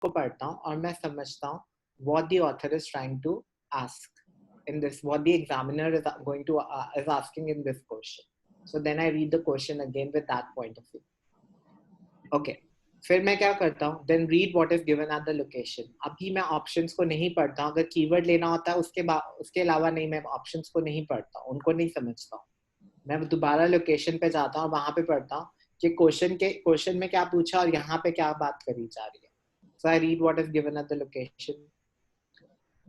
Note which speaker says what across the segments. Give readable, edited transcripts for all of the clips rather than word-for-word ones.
Speaker 1: को पढ़ता हूँ और मैं समझता हूँ what the author is trying to ask in this, what the examiner is going to is asking in this question. So then I read the question again with that point of view. Okay. फिर मैं क्या करता हूँ, then read what is given at the location. अभी मैं options को नहीं पढ़ता हूँ, अगर keyword लेना होता है उसके अलावा नहीं, मैं options को नहीं पढ़ता हूँ, उनको नहीं समझता हूँ. मैं दोबारा लोकेशन पे जाता हूँ और वहां पे पढ़ता हूँ कि क्वेश्चन में क्या पूछा और यहाँ पे क्या बात करी जा रही है. So I read what is given at the location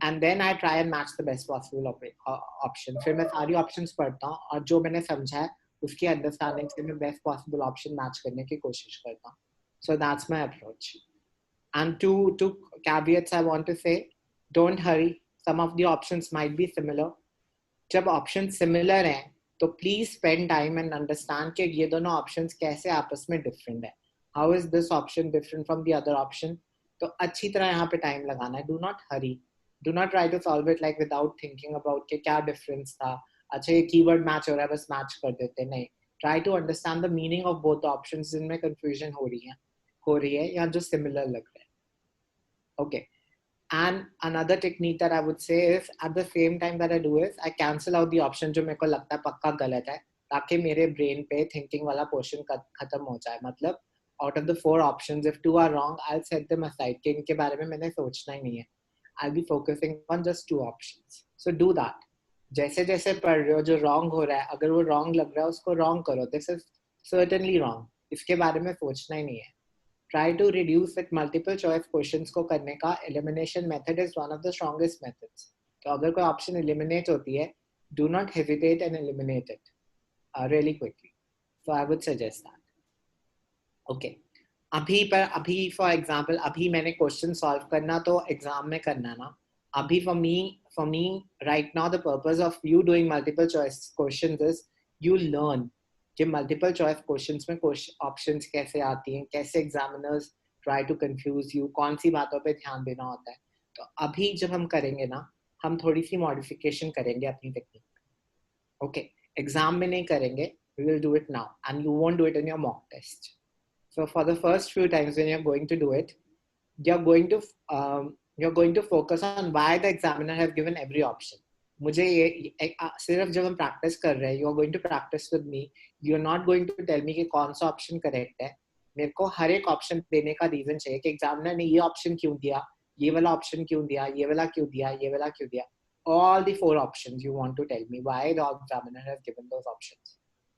Speaker 1: and then I try and match the best possible option. फिर मैं सारी options पढ़ता हूँ और जो मैंने समझा है उसकी अंडरस्टैंडिंग से मैं बेस्ट पॉसिबल ऑप्शन मैच करने की कोशिश करता हूँ. So that's my approach. And two caveats I want to say: don't hurry. Some of the options might be similar. जब options similar हैं तो please spend time and understand कि ये दोनों options कैसे आपस में different है. How is this option different from the other option? तो अच्छी तरह यहाँ पे time लगाना है. Do not hurry. Do not try to solve it like without thinking about कि क्या difference था. अच्छा ये keyword match हो रहा है बस match कर देते. नहीं. Try to understand the meaning of both the options जिनमें confusion हो रही है या जो similar लग रहा है. Okay. And another technique that I would say is at the same time that I do is I cancel out the option जो मेरे को लगता है पक्का गलत है ताकि मेरे brain पे thinking वाला portion खत्म हो जाए. मतलब out of the 4 options, if 2 are wrong, I'll set them aside कि इनके बारे में मैंने सोचना ही नहीं है. I'll be focusing on just 2 options. So do that. जैसे जैसे पढ़ रहे हो जो wrong हो रहा है, अगर वो wrong लग रहा है उसको wrong करो. This is certainly wrong. इसके बारे में सोचना ही नहीं है. Try to reduce with multiple choice questions को करने का elimination method is one of the strongest methods. तो अगर कोई option eliminate होती है, do not hesitate and eliminate it really quickly. So I would suggest that. Okay. अभी for example अभी मैंने question solve करना तो exam में करना ना. अभी for me right now the purpose of you doing multiple choice questions is you learn कि multiple choice questions में options कैसे आती हैं, कैसे examiners try to confuse you, कौन सी बातों पे ध्यान देना होता है. तो अभी जब हम करेंगे ना, हम थोड़ी सी modification करेंगे अपनी टेक्निक में. Okay, exam में नहीं करेंगे, we will do it now and you won't do it in your mock test. So for the first few times when you're going to do it, you're going to focus on why the examiner has given every option. मुझे ये सिर्फ जब हम practice कर रहे हैं, you are going to practice with me. You are not going to tell me कि कौन सा option correct है. मेरे को हर एक option देने का reason चाहिए कि examiner ने ये option क्यों दिया, ये वाला option क्यों दिया, ये वाला क्यों दिया, ये वाला क्यों दिया. All the 4 options you want to tell me why the examiner has given those options.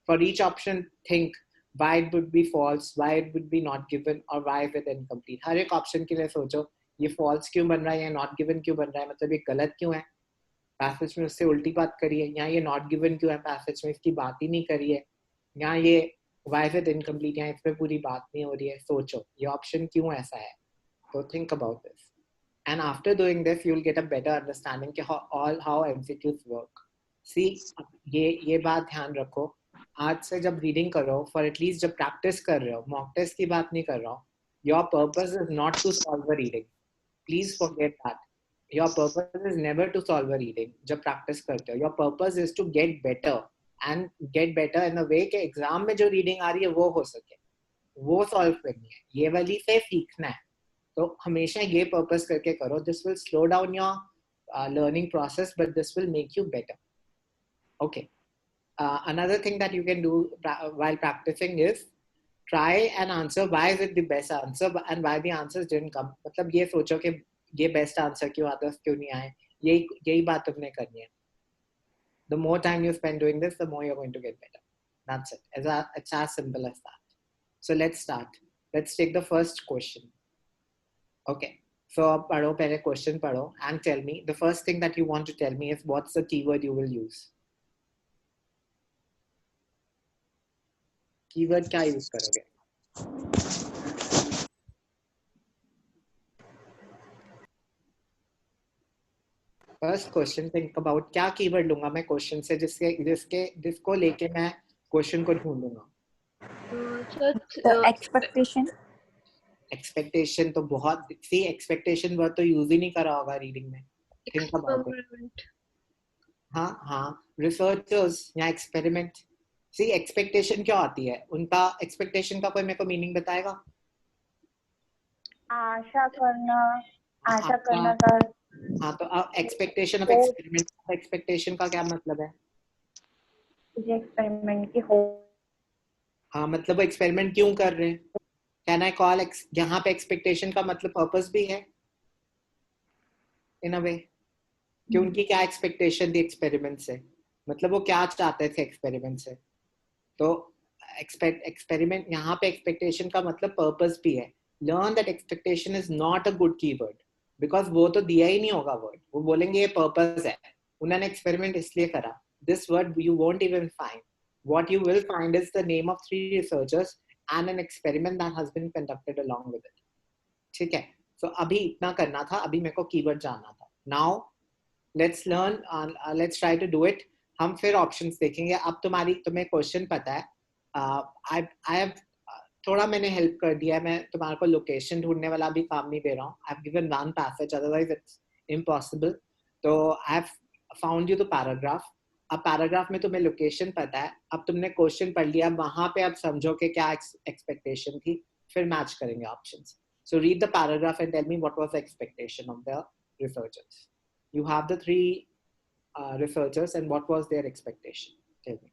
Speaker 1: For each option, think why it would be false, why it would be not given, or why is it incomplete. हर एक option के लिए सोचो ये false क्यों बन रहा है या not given क्यों बन रहा है, मतलब ये गलत क्यों है, passage में उससे उल्टी बात करी है, यहाँ ये not given क्यों है, passage में इसकी बात ही नहीं करी है, यहाँ ये why is it incomplete, यहाँ इसमें पूरी बात नहीं हो रही है. सोचो ये option क्यों ऐसा है. So think about this. And after doing this, you'll get a better understanding कि how MCQs work. See, ये बात ध्यान रखो. आज से जब रीडिंग करो, फॉर एटलीस्ट जब प्रैक्टिस कर रहे हो, मॉक टेस्ट की बात नहीं कर रहा हूँ. Your purpose is not to solve a reading. Please forget that. Your purpose is never to solve a reading. जब प्रैक्टिस करते हो, your purpose is to get better and get better in a way कि exam में जो reading आ रही है वो हो सके, वो सॉल्व करनी है, ये वाली से सीखना है. तो हमेशा ये पर्पस करके करो. This will slow down your learning process but this will make you better. Okay. Another thing that you can do while practicing is try and answer why is it the best answer and why the answers didn't come. मतलब ये सोचो कि ये best answer क्यों others क्यों नहीं आए, यही बात तुमने करनी है. The more time you spend doing this, the more you're going to get better. That's it. It's as simple as that. So let's start. Let's take the first question. Okay. So पढ़ो पहले question पढ़ो and tell me, the first thing that you want to tell me is what's the keyword you will use. Keyword क्या use करोगे? First question think about क्या keyword लूंगा मैं question से जिसको लेके मैं क्वेश्चन को ढूंढूंगा. एक्सपेक्टेशन तो बहुत सी एक्सपेक्टेशन वर्ड तो यूज ही नहीं करा होगा रीडिंग में. Think about it. हाँ रिसर्चर्स या एक्सपेरिमेंट. सी एक्सपेक्टेशन क्यों आती है, उनका एक्सपेक्टेशन का कोई मेरे को मीनिंग बताएगा?
Speaker 2: आशा करना
Speaker 1: आपका
Speaker 2: सर।
Speaker 1: हाँ, तो एक्सपेक्टेशन ऑफ
Speaker 2: तो
Speaker 1: एक्सपेरिमेंट, एक्सपेक्टेशन का क्या मतलब है?
Speaker 2: मुझे एक्सपेरिमेंट की हो।
Speaker 1: हाँ, मतलब वो एक्सपेरिमेंट क्यों कर रहे हैं? कैन आई कॉल यहाँ पे एक्सपेक्टेशन का मतलब पर्पस भी है इन अ वे, कि उनकी क्या एक्सपेक्टेशन थी एक्सपेरिमेंट से, मतलब वो क्या चाहते थे एक्सपेरिमेंट से। तो एक्सपेरिमेंट यहाँ पे एक्सपेक्टेशन का मतलब पर्पस भी है। Learn that expectation is not a good keyword, because वो तो दिया ही नहीं होगा वर्ड, वो बोलेंगे ये पर्पस है, उन्होंने एक्सपेरिमेंट इसलिए करा। This word you won't even find. What you will find is the name of 3 researchers and an experiment that has been conducted along with it. ठीक है, so अभी इतना करना था, अभी मेरे को कीवर्ड जानना था. Now let's learn, let's try to do it. हम फिर ऑप्शंस देखेंगे. अब तुम्हें क्वेश्चन पता है. आई हैव थोड़ा मैंने हेल्प कर दिया है, मैं तुम्हारे को लोकेशन ढूंढने वाला भी काम नहीं दे रहा हूँ. I have given one passage, otherwise it's impossible. तो I have found you the paragraph. अब पैराग्राफ में तुम्हें लोकेशन पता है, अब तुमने क्वेश्चन पढ़ लिया, वहां पे अब समझो कि क्या एक्सपेक्टेशन थी, फिर मैच करेंगे options. So read the paragraph and tell me what was the expectation of the researchers. You have the 3 researchers and what was their expectation? Tell me.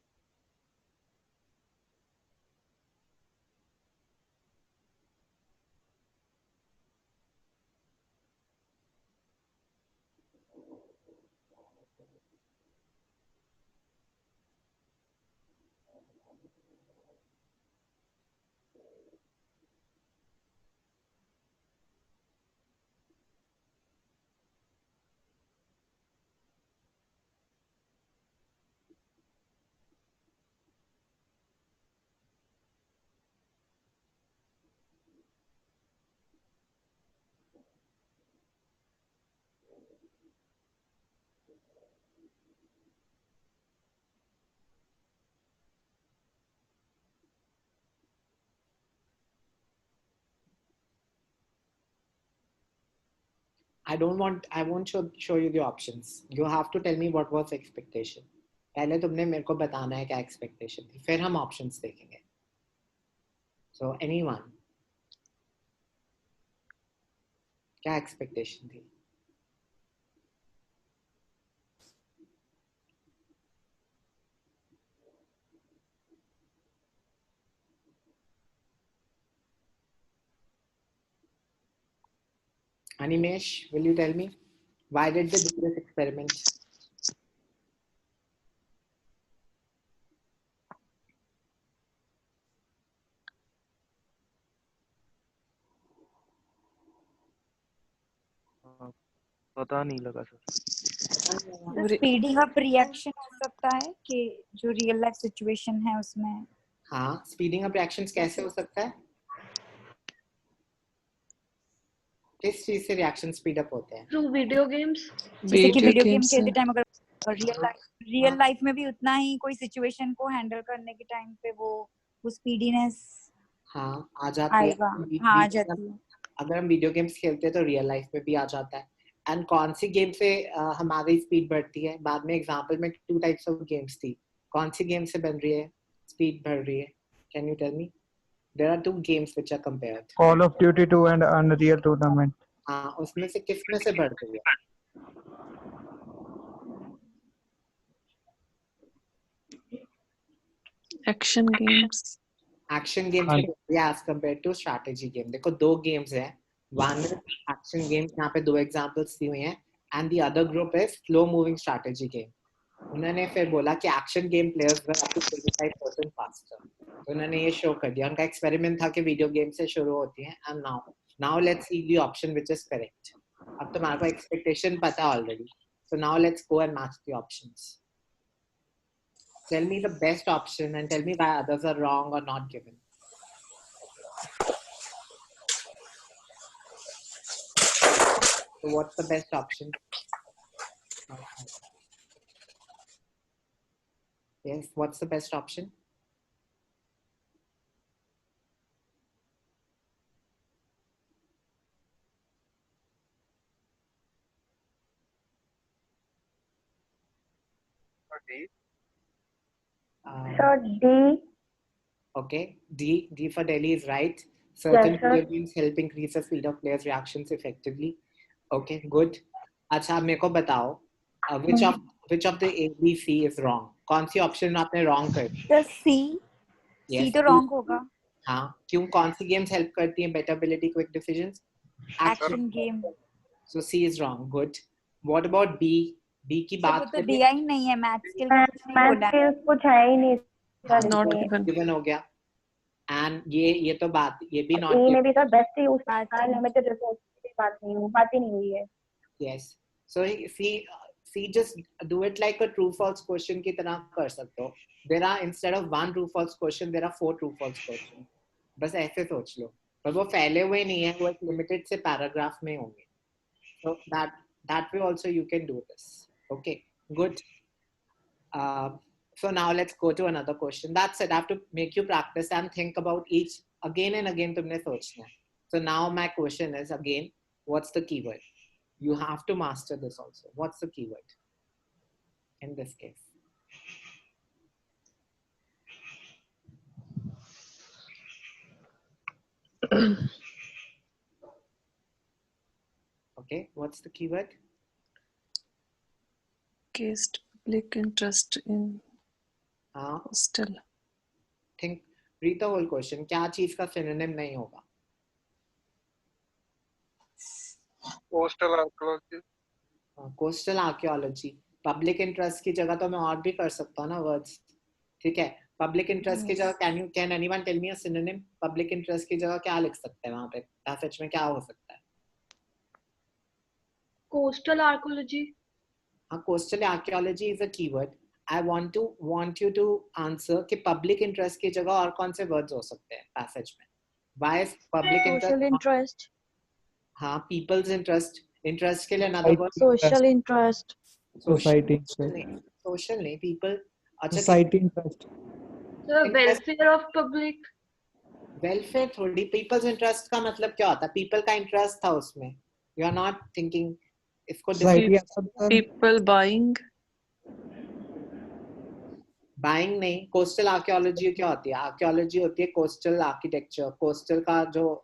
Speaker 1: I won't show you the options. You have to tell me what was expectation. पहले तुमने मेरे को बताना है क्या expectation थी, फिर हम ऑप्शंस देखेंगे. So anyone, क्या एक्सपेक्टेशन थी? Animesh, will you tell me why did they do this experiment?
Speaker 3: पता नहीं लगा सर.
Speaker 4: स्पीडिंग अप रिएक्शन हो सकता है कि जो रियल लाइफ सिचुएशन है उसमें.
Speaker 1: हाँ, स्पीडिंग अप रिएक्शंस कैसे हो सकता है? किस चीज से रिएक्शन स्पीड अप होते हैं?
Speaker 5: Through video games.
Speaker 4: जैसे कि वीडियो गेम
Speaker 6: games
Speaker 4: खेलते
Speaker 6: से।
Speaker 4: टाइम अगर रियल लाइफ में भी उतना ही कोई सिचुएशन को हैंडल करने के टाइम पे वो स्पीडीनेस
Speaker 1: हाँ, आ जाती है.
Speaker 4: आएगा. हाँ, आ जाती है.
Speaker 1: अगर हम वीडियो गेम्स खेलते हैं तो रियल लाइफ में भी आ जाता है. एंड कौन सी गेम से हमारी स्पीड बढ़ती है? बाद में एग्जांपल में 2 टाइप्स ऑफ गेम्स थी. कौन सी गेम से बन रही है स्पीड बढ़ रही है? Can you tell me? There are 2 games which are compared.
Speaker 7: Call of Duty 2 and Unreal Tournament.
Speaker 1: हाँ, उसमें से किस में से बढ़ रही है?
Speaker 6: Action games.
Speaker 1: Action games as compare to strategy game. देखो 2 गेम्स हैं. वन एक्शन गेम्स, यहाँ पे 2 एग्जांपल्स दी हुई हैं, and the other group is slow moving strategy game. उन्होंने फिर बोला कि action game players were up to 25% faster. तो उन्होंने ये शो कर दिया. उनका एक्सपेरिमेंट था कि वीडियो गेम से शुरू होती हैं. And now let's see the option which is correct. अब तुम्हारे को एक्सपेक्टेशन पता है already, so now let's go and match the options. Tell me the best option and tell me why others are wrong or not given. So what's the best option? Yes, what's the best option?
Speaker 2: So D.
Speaker 1: Okay, D for Delhi is right. Certain
Speaker 2: Yes, sir.
Speaker 1: reagents help increase the speed of players' reactions effectively. Okay, good. अच्छा अब मेरे को बताओ which of the A, B, C is wrong? कौन C option आपने wrong कर दी?
Speaker 4: तो सी
Speaker 1: Yes,
Speaker 4: तो रॉन्ग होगा.
Speaker 1: हाँ क्यों कौन सी गेम्स हेल्प करती हैं better ability quick decisions?
Speaker 4: Action game.
Speaker 1: So C is wrong. Good. What about B? B की
Speaker 4: तो वो
Speaker 1: बात
Speaker 4: तो
Speaker 1: करें
Speaker 4: दिया ही नहीं है. मैथ स्किल का कुछ नहीं
Speaker 2: मैथ
Speaker 4: बोला.
Speaker 2: स्किल्स कुछ है ही नहीं सर
Speaker 3: Not
Speaker 2: इसमें।
Speaker 3: given.
Speaker 1: given हो गया and ये तो बात ये भी not
Speaker 2: ए
Speaker 1: given.
Speaker 2: में भी सर बेस्ट यूज
Speaker 4: बात
Speaker 2: है, लिमिटेड रिसोर्स की बात ही नहीं हुई है।
Speaker 1: Yes. So see just do it like a true false question की तरह कर सकते हो. There are instead of one true false question there are 4 true false questions. बस ऐसे सोच लो. पर वो फैले हुए नहीं है वो एक लिमिटेड से पैराग्राफ में होंगे. So that way also you can do this. Okay, good. So now let's go to another question. That's it. I have to make you practice and think about each again and again. तुमने सोचना है. So now my question is again, what's the keyword? You have to master this also. What's the keyword in this case? Okay, what's the keyword?
Speaker 5: Cast public interest in hostel.
Speaker 1: Think, read the whole question. क्या चीज का synonym नहीं होगा?
Speaker 6: Coastal archaeology.
Speaker 1: Coastal archaeology. Public interest की जगह तो मैं और भी कर सकता हूँ ना words. ठीक है. Public interest की जगह can anyone tell me a synonym? Public interest की जगह क्या लिख सकते हैं वहाँ पे? सच में क्या हो सकता है?
Speaker 8: Coastal archaeology.
Speaker 1: Coastal archaeology is a keyword. I want you to answer कि public interest की जगह और कौन से words हो सकते हैं passage में? Why is public
Speaker 8: Social interest.
Speaker 1: हाँ, people's interest. Interest के लिए another word.
Speaker 8: Social interest.
Speaker 7: Society interest.
Speaker 1: Social नहीं, people. अच्छा,
Speaker 7: Society interest.
Speaker 8: The welfare of public.
Speaker 1: welfare थोड़ी people's interest का मतलब क्या होता है? People का interest था उसमें. You are not thinking इसको
Speaker 7: Society
Speaker 5: People buying.
Speaker 1: buying नहीं. Coastal archaeology क्या होती है? Archaeology होती है coastal architecture. Coastal का जो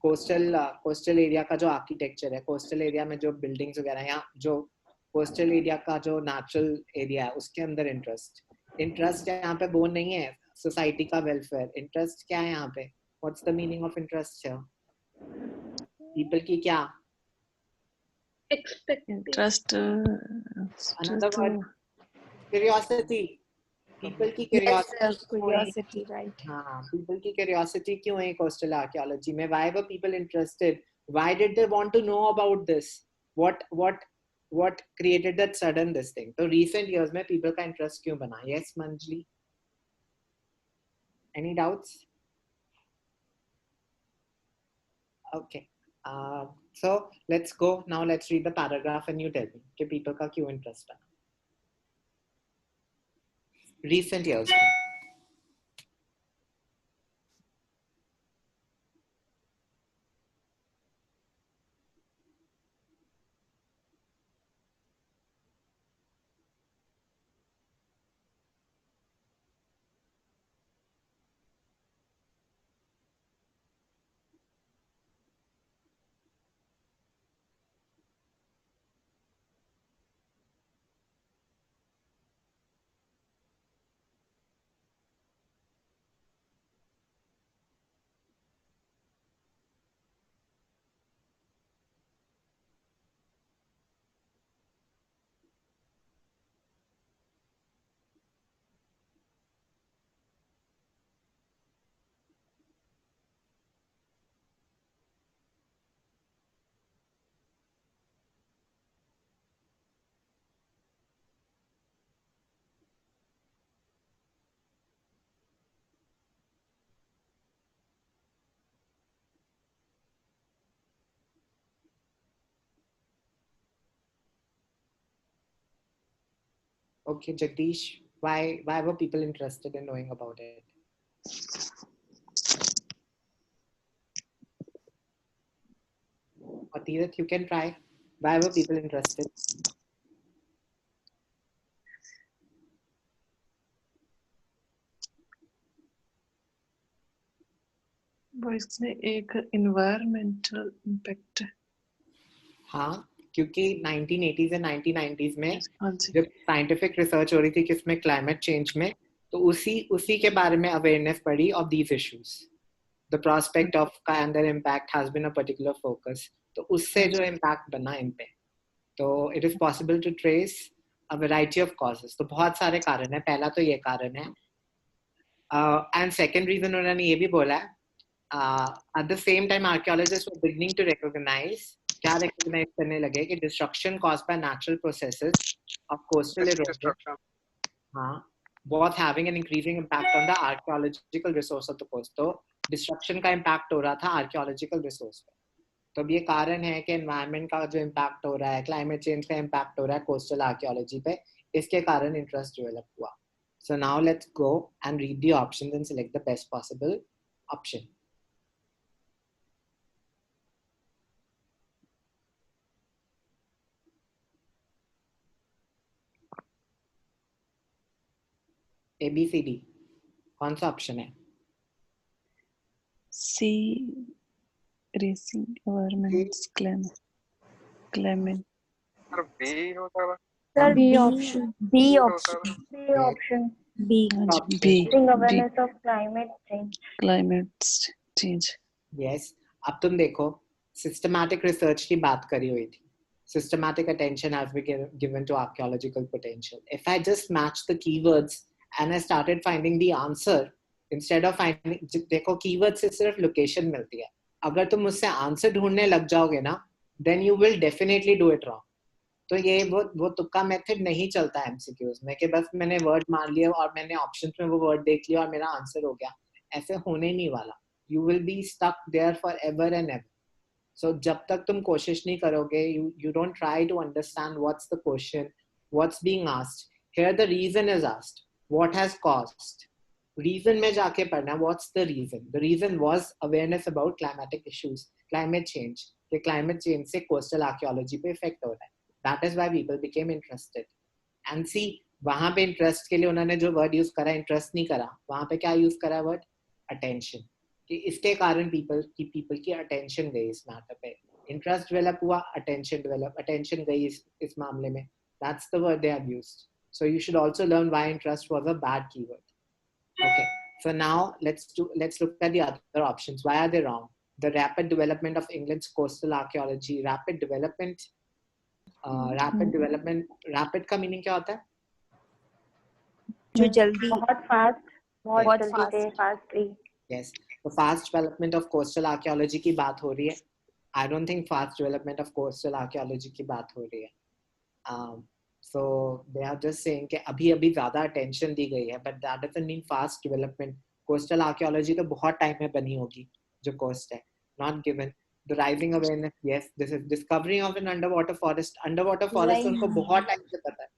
Speaker 1: coastal area का जो architecture है, coastal area में जो buildings वगैरह हैं, जो coastal area का जो natural area है, उसके अंदर interest यहाँ पे वो नहीं है. Society का welfare. Interest क्या है यहाँ पे? What's the meaning of interest here? People की क्या?
Speaker 5: Interest.
Speaker 1: Another word. Curiosity. People की
Speaker 4: curiosity, right?
Speaker 1: हाँ, people की curiosity क्यों है coastal archaeology में? Why were people interested? Why did they want to know about this? What created that sudden this thing? तो recent years में people का interest क्यों बना? Yes, Manjli. Any doubts? Okay. So let's go now. Let's read the paragraph and you tell me कि people का क्यों interest बना? Recent years. Okay, Jagdish, why were people interested in knowing about it? Or Teerath, you can try. Why were people interested?
Speaker 5: और इसमें एक environmental impact है।
Speaker 1: हाँ, क्योंकि 1980s और 1990s में
Speaker 5: हाँ जी।
Speaker 1: जब साइंटिफिक रिसर्च हो रही थी किसमें क्लाइमेट चेंज में, तो उसी के बारे में अवेयरनेस पड़ी of these issues. The prospect of calendar impact has been a particular focus. तो उससे जो इम्पैक्ट बना इन पे, तो it is possible to trace a variety of causes. तो बहुत सारे कारण है, पहला तो ये कारण है। एंड सेकेंड रीजन उन्होंने ये भी बोला है, at the same time archaeologists were beginning to recognize करने लगे कि destruction caused by natural processes of coastal erosion
Speaker 6: Destruction.
Speaker 1: was having an increasing impact on the archaeological resource of the coast। तो destruction का impact हो रहा था archaeological resource पे। तो अब ये कारण है कि environment का जो impact हो रहा है, climate change का impact हो रहा है coastal archaeology पे, इसके कारण interest develop हुआ। So now let's go and read the options and select the best possible option। ABCD कौन सा ऑप्शन है?
Speaker 5: C racing environments climate
Speaker 6: सर बी होता है।
Speaker 2: Sir,
Speaker 8: B
Speaker 2: B
Speaker 8: option.
Speaker 4: B
Speaker 6: होता
Speaker 4: option,
Speaker 6: है।
Speaker 2: B option.
Speaker 4: B।
Speaker 5: हाँ जी, B
Speaker 2: Raising awareness of climate change.
Speaker 5: climate change।
Speaker 1: Yes। अब तुम देखो, सिस्टमैटिक रिसर्च की बात करी हुई थी। Systematic attention has been given to archaeological potential. If I just match the keywords and I started finding the answer instead of finding, देखो keywords से सिर्फ location मिलती है। अगर तुम मुझसे आंसर ढूंढने लग जाओगे ना, then you will definitely do it wrong। तो ये वो तुक्का मेथड नहीं चलता है एमसीक्यूज में कि बस मैंने वर्ड मान लिया और मैंने ऑप्शन में वो वर्ड देख लिया और मेरा आंसर हो गया। ऐसे होने नहीं वाला। You will be stuck there forever and ever। So जब तक तुम कोशिश नहीं करोगे, you don't try to understand what's the question, what's being asked. Here the reason is asked. What has caused? Reason में जाके पढ़ना, what's the reason? The reason was awareness about climatic issues, climate change. कि climate change से coastal archaeology पे effect हो रहा है। That is why people became interested. And see, वहाँ पे interest के लिए उन्होंने जो word use करा, interest नहीं करा, वहाँ पे क्या use करा word? Attention। कि इसके कारण people की attention गई इस मैटर पे, interest develop हुआ, attention गई इस मामले में। That's the word they have used। So you should also learn why interest was a bad keyword। Okay, so now let's look at the other options. Why are they wrong? The rapid development of England's coastal archaeology, rapid development का meaning क्या होता है?
Speaker 4: जो जल्दी,
Speaker 2: बहुत fast, बहुत
Speaker 4: बहुत
Speaker 2: जल्दी थे, fast।
Speaker 1: Yes, the fast development of coastal archaeology की बात हो रही है। I don't think fast development of coastal archaeology की बात हो रही है। So they are just saying कि अभी ज़्यादा attention दी गई है, but that doesn't mean fast development। Coastal archaeology तो बहुत time में बनी होगी जो coast है, not given। The rising awareness, yes, this is discovery of an underwater forest। Underwater forest उनको बहुत time से पता है,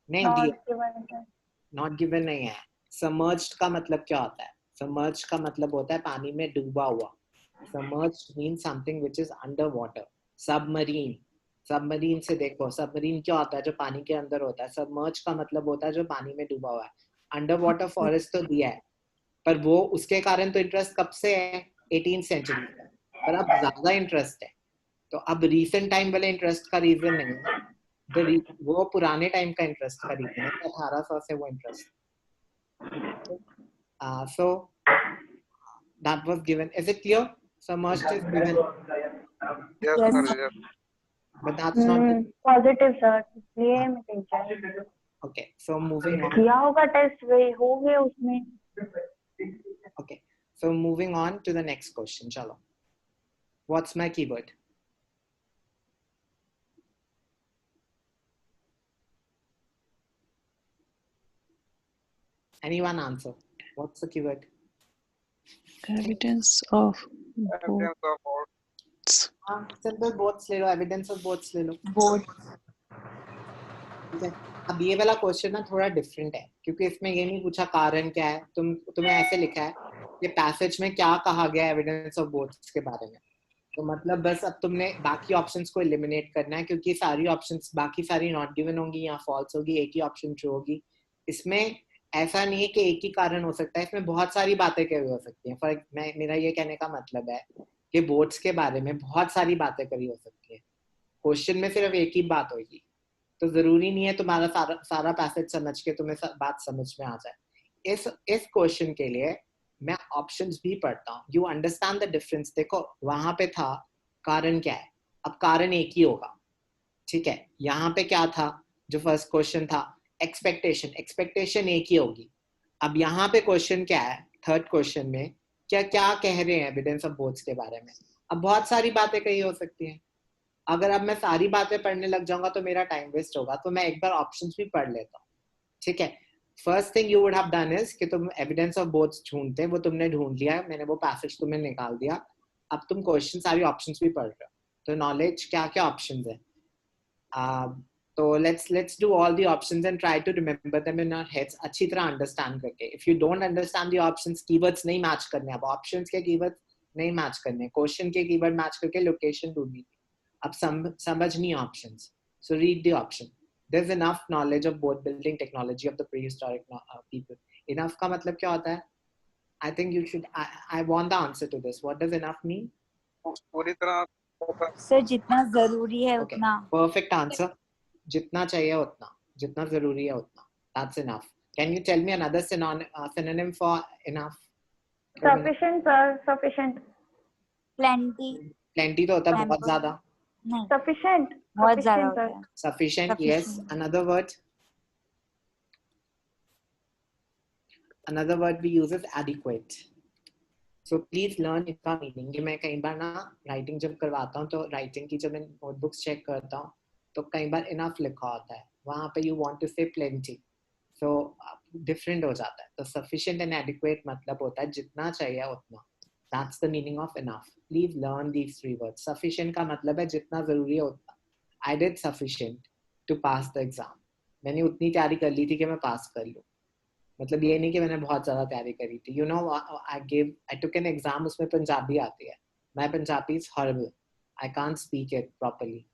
Speaker 1: नहीं दिया, not given नहीं है। Submerged का मतलब क्या होता है? Submerged का मतलब होता है पानी में डूबा हुआ। Submerged means something which is underwater। Submarine से देखो, सबमरीन क्या होता है? जो पानी के अंदर होता है। सबमर्ज का मतलब होता है जो पानी में डूबा हुआ है। अंडरवाटर फॉरेस्ट तो दिया है, पर वो उसके कारण तो इंटरेस्ट कब से है? 18th सेंचुरी का, पर अब ज्यादा इंटरेस्ट है। तो अब रीसेंट टाइम वाले इंटरेस्ट का रीजन नहीं है, वो पुराने टाइम का इंटरेस्ट का रीजन है। 1800 से वो interest. So that was given। Is it clear? Submerged is given।
Speaker 6: Yes,
Speaker 4: Yes.
Speaker 6: sir, yes।
Speaker 1: But that's not the...
Speaker 2: Positive sir, इसलिए मैं tension.
Speaker 1: Okay, so moving on।
Speaker 2: किया होगा टेस्ट, वे हो गए उसमें।
Speaker 1: Okay, so moving on to the next question। चलो, what's my keyword? Anyone answer? What's the keyword?
Speaker 5: Evidence of
Speaker 6: Evidence of all।
Speaker 5: boats।
Speaker 1: Simple boats ले लो, evidence of boats ले लो।
Speaker 4: Board.
Speaker 1: ठीक है, अब ये वाला क्वेश्चन ना थोड़ा डिफरेंट है, क्योंकि इसमें ये नहीं पूछा कारण क्या है। तुम्हें ऐसे लिखा है कि पैसेज में क्या कहा गया एविडेंस ऑफ बोट्स के बारे में। तो मतलब बस अब तुमने बाकी ऑप्शंस को एलिमिनेट करना है, क्योंकि सारी ऑप्शंस बाकी सारी नॉट गिवन होंगी या फॉल्स होगी, एक ही ऑप्शन ट्रू होगी। इसमें ऐसा नहीं है कि एक ही कारण हो सकता है, इसमें बहुत सारी बातें करी हो सकती हैं। फॉर मेरा ये कहने का मतलब है कि बोट्स के बारे में बहुत सारी बातें करी हो सकती है, क्वेश्चन में सिर्फ एक ही बात होगी, तो जरूरी नहीं है तुम्हारा सारा पैसेज समझ के तुम्हें बात समझ में आ जाए। इस क्वेश्चन के लिए मैं ऑप्शंस भी पढ़ता हूँ। You understand the difference. देखो वहां पे था कारण क्या है, अब कारण एक ही होगा, ठीक है। यहाँ पे क्या था, जो फर्स्ट क्वेश्चन था एक्सपेक्टेशन एक ही होगी। अब यहाँ पे क्वेश्चन क्या है, थर्ड क्वेश्चन में क्या क्या कह रहे हैं एविडेंस ऑफ बोथ्स के बारे में। अब बहुत सारी बातें कही हो सकती हैं, अगर अब मैं सारी बातें पढ़ने लग जाऊंगा तो मेरा टाइम वेस्ट होगा, तो मैं एक बार ऑप्शंस भी पढ़ लेता हूँ, ठीक है। First thing you would have done is कि तुम एविडेंस ऑफ बोथ्स ढूंढते, वो तुमने ढूंढ लिया, मैंने वो पैसेज तुम्हें निकाल दिया, अब तुम क्वेश्चन सारी ऑप्शंस भी पढ़ रहे हो। तो नॉलेज क्या क्या ऑप्शंस है, तो let's do all the options and try to remember them in our heads अच्छी तरह अंडरस्टैंड करके। If you don't understand the options, keywords नहीं मैच करने, अब ऑप्शंस के कीवर्ड्स नहीं मैच करने, क्वेश्चन के कीवर्ड मैच करके लोकेशन ढूंढनी थी, अब समझनी options. So read the option. there's enough knowledge of boat building technology of the prehistoric people. Enough का मतलब क्या होता है? I think you should, I want the answer to this. What does enough mean?
Speaker 6: पूरी तरह
Speaker 4: sir जितना जरूरी है
Speaker 1: Okay,
Speaker 4: उतना।
Speaker 1: perfect answer. जितना चाहिए उतना, जितना जरूरी है उतना, that's enough. Can you tell me another synonym for enough?
Speaker 2: Sufficient, sir. Sufficient.
Speaker 4: Plenty.
Speaker 1: Plenty तो होता है बहुत ज्यादा।
Speaker 4: नहीं,
Speaker 2: Sufficient.
Speaker 4: बहुत ज्यादा
Speaker 2: Sufficient,
Speaker 4: होता
Speaker 2: sir.
Speaker 4: है।
Speaker 1: Sufficient, yes.
Speaker 4: Sufficient.
Speaker 1: Another word we use is adequate. So please learn इसका meaning। ये मैं कई बार ना writing जब करवाता हूँ, तो writing की जब मैं notebooks check करता हूँ, तो कई बार enough लिखा होता है, वहाँ पे you want to say plenty, so different हो जाता है। तो sufficient and adequate मतलब होता है जितना चाहिए उतना, that's the meaning of enough. Please learn these three words. Sufficient का मतलब है जितना जरूरी है उतना। I did sufficient to pass the exam. मैंने उतनी तैयारी कर ली थी कि मैं पास कर लूँ, मतलब ये नहीं कि मैंने बहुत ज्यादा तैयारी करी थी। You know, I took an exam, उसमें पंजाबी आती है, मैं Punjabi is horrible, I can't speak it properly.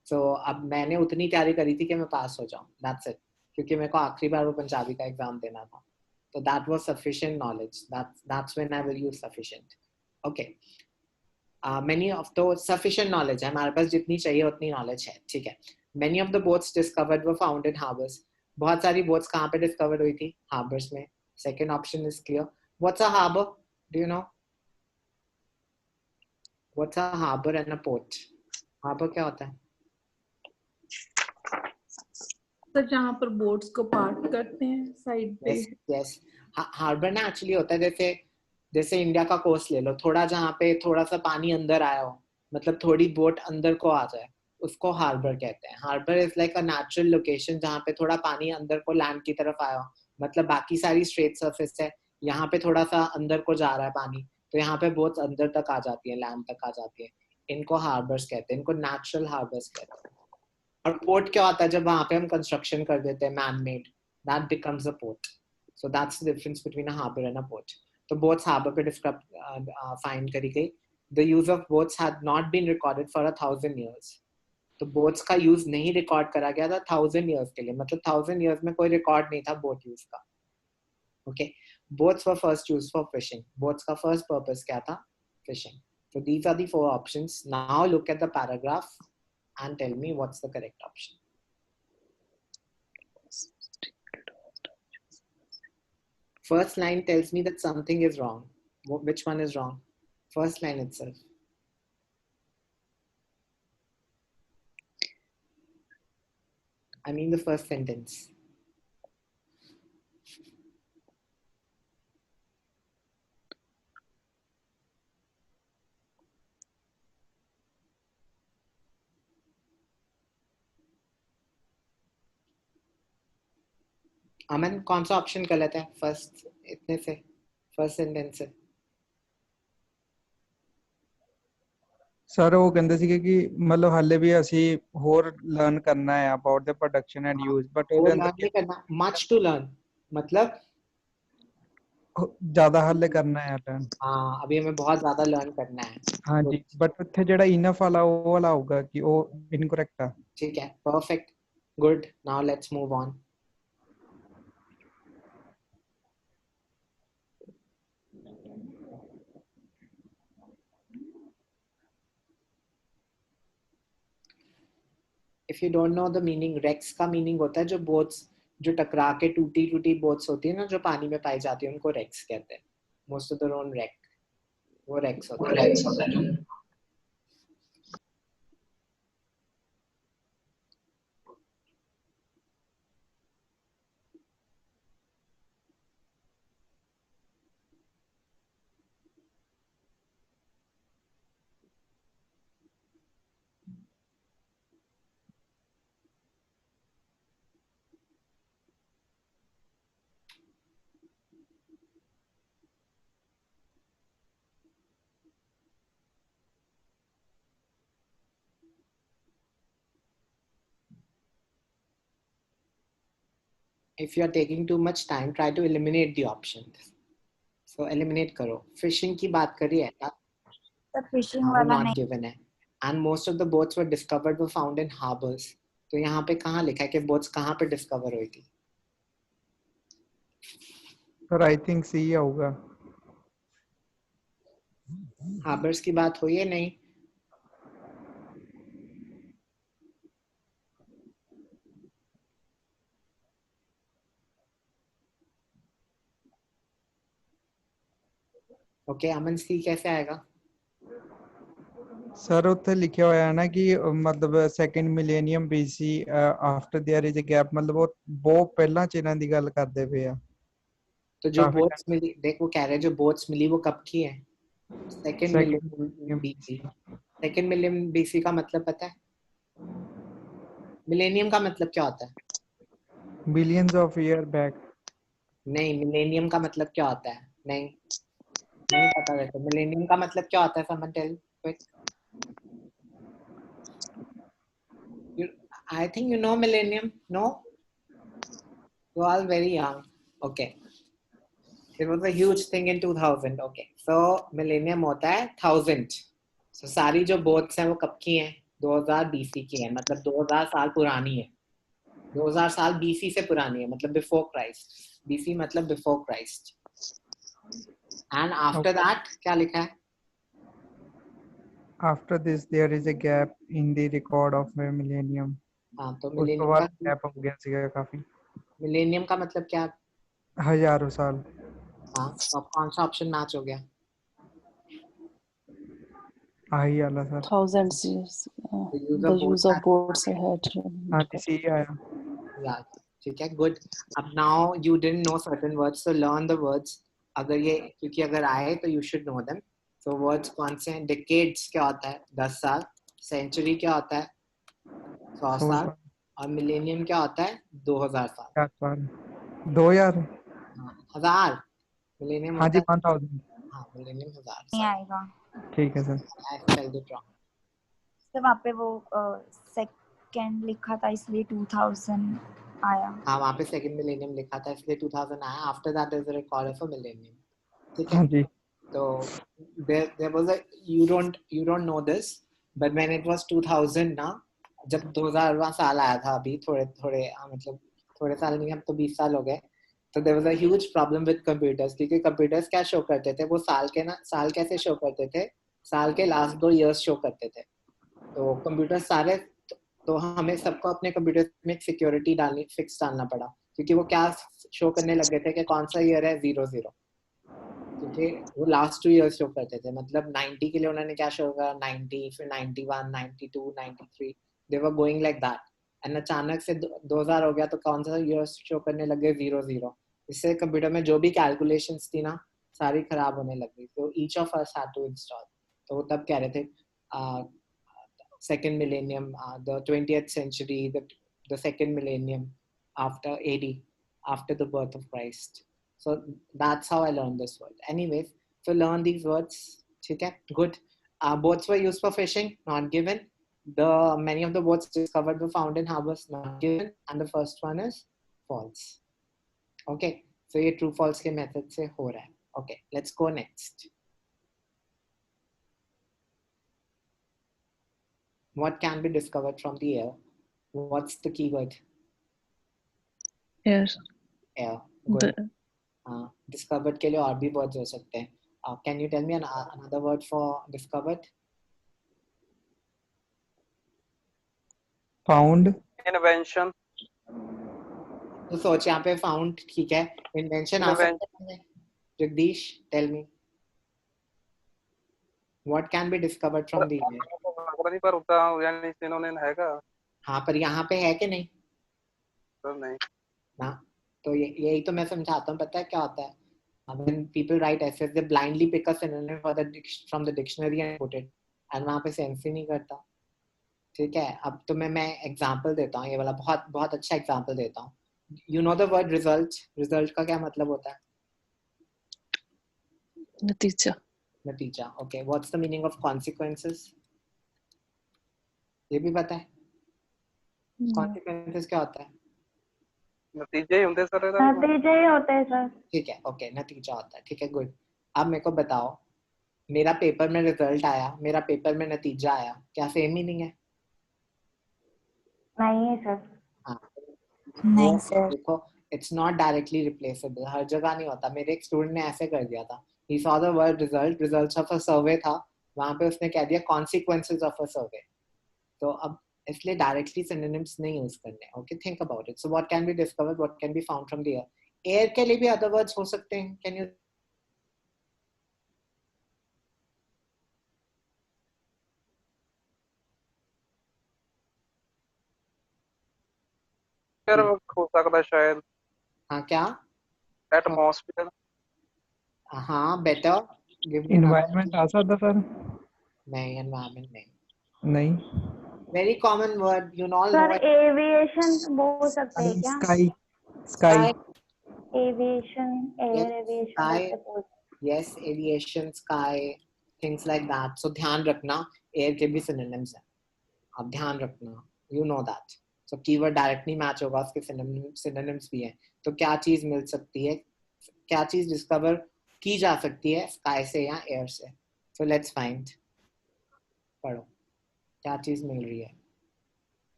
Speaker 1: So अब मैंने उतनी तैयारी करी थी कि मैं पास हो जाऊं, दैट्स इट, क्योंकि मेरे को आखिरी बार वो पंजाबी का एग्जाम देना था। तो that was sufficient knowledge, that's when I will use sufficient. Okay, many of the sufficient knowledge है, हमारे पास जितनी चाहिए उतनी नॉलेज है, ठीक है। many of the boats discovered were found in harbors. बहुत सारी बोट्स कहाँ पे डिस्कवर हुई थी? हार्बर्स में। Second option is clear. What's a harbour? Do you know what's a harbour and a port? Harbour क्या होता है?
Speaker 5: सर जहाँ पर बोट्स को पार्क करते हैं साइड पे।
Speaker 1: यस, हार्बर ना एक्चुअली होता है जैसे इंडिया का कोस्ट ले लो, थोड़ा जहाँ पे थोड़ा सा पानी अंदर आया हो, मतलब थोड़ी बोट अंदर को आ जाए, उसको हार्बर कहते हैं। Harbour is like a natural location जहाँ पे थोड़ा पानी अंदर को लैंड की तरफ आया हो, मतलब बाकी सारी स्ट्रेट सरफेस है, यहाँ पे थोड़ा सा अंदर को जा रहा है पानी, तो यहाँ पे बोट्स अंदर तक आ जाती है, लैंड तक आ जाती है। इनको हार्बर्स कहते हैं, इनको नेचुरल हार्बर्स कहते हैं। और पोर्ट क्या होता है? जब वहां पे हम कंस्ट्रक्शन कर देते हैं man made, that becomes a port. So that's the difference between a harbour and a port. तो बोट्स हार्बर पे डिस्क्राइब फाइंड करी गई। The use of boats had not been recorded for 1000 years. तो boats का use नहीं record करा गया था 1000 years के लिए, मतलब 1000 years में कोई रिकॉर्ड नहीं था बोट यूज का। Okay, boats were first use for fishing. Boats का फर्स्ट पर्पस क्या था? Fishing. So these are the 4 options. Now look at the paragraph and tell me what's the correct option. First line tells me that something is wrong. Which one is wrong? First line itself. I mean the first sentence. अमन, कौन सा option गलत है first इतने से, first sentence से?
Speaker 7: Sir ਉਹ ਕਹਿੰਦੇ ਸੀਗੇ ਕਿ ਮਤਲਬ ਹਾਲੇ ਵੀ ਅਸੀਂ ਹੋਰ ਲਰਨ ਕਰਨਾ ਹੈ about the production and use, but
Speaker 1: वो
Speaker 7: ਉਹਦੇ
Speaker 1: लर्न नहीं करना, मच टू लर्न, मतलब
Speaker 7: ਜ਼ਿਆਦਾ ਹਾਲੇ ਕਰਨਾ ਹੈ ਲਰਨ।
Speaker 1: हाँ, अभी हमें बहुत ज्यादा लर्न करना है।
Speaker 7: ਹਾਂਜੀ, ਬਟ ਉੱਥੇ ਜਿਹੜਾ ਇਨਫ ਵਾਲਾ ਉਹ ਵਾਲਾ ਹੋਊਗਾ ਕਿ ਉਹ ਇਨਕਰੈਕਟ ਆ।
Speaker 1: ठीक है, perfect, good. Now let's move on. if you don't know the meaning, wrecks का meaning होता है जो boats जो टकरा के टूटी टूटी boats होती है ना, जो पानी में पाई जाती है, उनको wrecks कहते हैं. Most of the known wreck, वो wrecks होते हैं. If you are taking too much time, try to eliminate the options. So eliminate करो. Fishing की बात करी है ना?
Speaker 4: तो फिशिंग
Speaker 1: वो
Speaker 4: वाला
Speaker 1: not
Speaker 4: नहीं.
Speaker 1: given है. And most of the boats were discovered were found in harbors. तो यहाँ पे कहाँ लिखा है कि boats कहाँ पे discover हुई थी?
Speaker 7: सर आई थिंक सी होगा.
Speaker 1: Harbors की बात हुई है नहीं? ओके, अमन सी कैसे आएगा?
Speaker 7: सर उत्थे लिखा होया है ना कि मतलब second millennium BC after their is a gap, मतलब वो पहला चिन्ह की गल करदे पे आ.
Speaker 1: तो जो
Speaker 7: काफी
Speaker 1: बोट्स मिली, देख वो कह रहे हैं जो बोट्स मिली वो कब की है? Second millennium BC. Second millennium BC का मतलब पता है? मिलेनियम का मतलब क्या होता है?
Speaker 7: Billions of year back.
Speaker 1: नहीं, मिलेनियम का मतलब क्या होता है? नहीं नहीं पता वैसे. मिलेनियम का मतलब क्या होता है? Someone tell quick. I think you know millennium. No, you are all very young. Okay, it was a huge thing in 2000. Okay, so millennium होता है 1000. So सारी जो boats हैं वो कब की हैं? 2000 BC की हैं. मतलब 2000 साल पुरानी है. 2000 साल BC से पुरानी है. मतलब before Christ. BC मतलब before Christ. And after that क्या लिखा है?
Speaker 7: After this there is a gap in the record of a millennium.
Speaker 1: हाँ, तो
Speaker 7: उसके
Speaker 1: मिलेनियम
Speaker 7: बाद
Speaker 1: का
Speaker 7: गैप हो गया सीगा काफी.
Speaker 1: मिलेनियम का मतलब क्या?
Speaker 7: हजारों साल.
Speaker 1: हाँ, तो अब कौन सा ऑप्शन मैच हो गया?
Speaker 7: आई वाला sir.
Speaker 5: Thousands years. The use of boats ahead.
Speaker 7: हाँ जी सी आया.
Speaker 1: Yeah, ठीक है, good. अब now you didn't know certain words, so learn the words. अगर ये क्योंकि अगर आए तो you should know them. So words कौन से हैं? Decades क्या होता है? 10 साल. Century क्या होता है? 100 साल. और millennium क्या होता है? 2000 साल.
Speaker 7: 4 साल. 2000.
Speaker 1: हाँ, 1000. Millennium
Speaker 7: हाँ जी
Speaker 1: होता है.
Speaker 7: 1000.
Speaker 1: हाँ, millennium 1000
Speaker 4: नहीं
Speaker 1: साल.
Speaker 4: आएगा.
Speaker 7: ठीक है sir.
Speaker 1: I spelled it wrong.
Speaker 4: तो वहाँ पे वो सेकंड लिखा था इसलिए 2000 आया.
Speaker 1: हाँ, वहाँ पे second millennium लिखा था इसलिए 2000 आया. After that there's a record of a millennium. ठीक है.
Speaker 7: हाँ जी.
Speaker 1: So there was a you don't know this, but when it was 2000 ना, जब 2000वां साल आया था, अभी थोड़े मतलब थोड़े साल नहीं, अब तो 20 साल हो गए. तो there was a huge problem with computers, क्योंकि computers क्या शो करते थे? वो साल कैसे शो करते थे? साल के लास्ट 2 years शो करते थे. तो computers सारे तो हमें सबको अपने कंप्यूटर में सिक्योरिटी फिक्स डालना पड़ा, क्योंकि वो क्या शो करने लग गए थे कि कौन सा ईयर है 00, क्योंकि वो लास्ट 2 years शो करते थे. मतलब 90 के लिए उन्होंने क्या शो करा? 90, फिर 91, 92, 93, they were going like that. And अचानक से 2000 हो गया तो कौन सा ईयर शो करने लग गए? 00. इससे कंप्यूटर में जो भी कैलकुलेशंस थी ना, सारी खराब होने लग गई. तो each of us had to install. तो वो तब कह रहे थे second millennium, the 20th century, the second millennium after AD, after the birth of Christ. So that's how I learned this word. Anyways, so learn these words. Okay, good. Boats were used for fishing, not given. Many of the boats discovered were found in harbors, not given. And the first one is false. Okay, so ये true false के method से हो रहा है. Okay, let's go next. What can be discovered from the air? What's the keyword?
Speaker 5: Air.
Speaker 1: Air. Good.
Speaker 5: The,
Speaker 1: Discovered के लिए और भी words हो सकते हैं. Can you tell me another word for discovered?
Speaker 7: found,
Speaker 6: invention,
Speaker 1: तो सोच यहाँ पे फाउंड ठीक है, इन्वेंशन आ सकता है। Jagdish, tell me what can be discovered from the air.
Speaker 6: पता नहीं पर उतना यानी सिनोनिम हैगा
Speaker 1: हाँ पर यहाँ पे है कि नहीं
Speaker 6: तो नहीं।
Speaker 1: ना, तो यही तो मैं समझाता हूँ। पता है क्या होता है, when people write essays they blindly pick a synonym for from the dictionary and put it, and वहाँ पे सेंस ही नहीं करता। ठीक है, अब तो मैं एग्जांपल देता हूँ, ये वाला बहुत बहुत अच्छा एग्जांपल देता हूँ। You know the word result, result का क्या मतलब होता है?
Speaker 5: नतीजा।
Speaker 1: नतीजा। Okay, what's the meaning of consequences? ये भी पता है? कॉन्सिक्वेंसेस क्या होता है?
Speaker 6: नतीजे ही होंगे सर
Speaker 2: नतीजे ही होते हैं सर।
Speaker 1: ठीक है, ओके, नतीजा होता है। ठीक है, गुड। अब मेरे को बताओ, मेरा पेपर में रिजल्ट आया, मेरा पेपर में नतीजा आया, क्या सेम मीनिंग है?
Speaker 2: नहीं है सर।
Speaker 1: हाँ,
Speaker 4: नहीं सर।
Speaker 1: देखो, इट्स नॉट डायरेक्टली रिप्लेसेबल, हर जगह नहीं होता। मेरे एक स्टूडेंट ने ऐसे कर दिया था, he saw the word result, results of a survey था, वहां पे उसने कह दिया कॉन्सिक्वेंसेस ऑफ अ सर्वे। तो अब इसलिए डायरेक्टली सिनोनिम्स नहीं यूज करने। Okay, think about it. So what can be discovered, what can be found from the air? Air के लिए भी अदर वर्ड्स हो सकते हैं, कैन यू?
Speaker 6: फिर हो सकता है शायद
Speaker 1: हाँ, क्या?
Speaker 6: एटमॉस्फेयर।
Speaker 1: हाँ, बेटर, गिव मी
Speaker 7: environment आ सकता सर?
Speaker 1: नहीं, एनवायरनमेंट नहीं।
Speaker 7: नहीं।
Speaker 1: Very common word, you all know
Speaker 2: sir
Speaker 1: it.
Speaker 2: Aviation बोल सकते हैं क्या?
Speaker 7: Sky, sky.
Speaker 2: Aviation, air aviation
Speaker 1: sky,
Speaker 2: ऐसे बोल।
Speaker 1: yes, aviation, sky, things like that. So ध्यान रखना, air के भी synonyms हैं, आप ध्यान रखना, you know that. So keyword directly match होगा, उसके synonyms भी हैं। तो क्या चीज मिल सकती है, क्या चीज डिस्कवर की जा सकती है स्काई से या एयर से? So let's find, पढ़ो, क्या चीज मिल रही है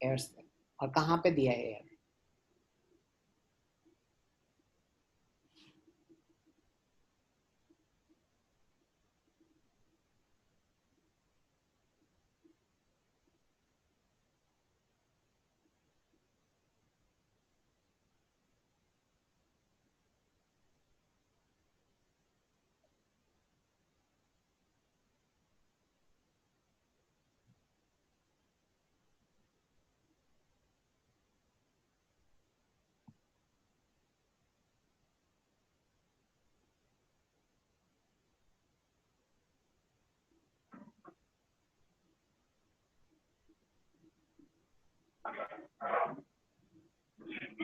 Speaker 1: एयर से, और कहाँ पे दिया है एयर?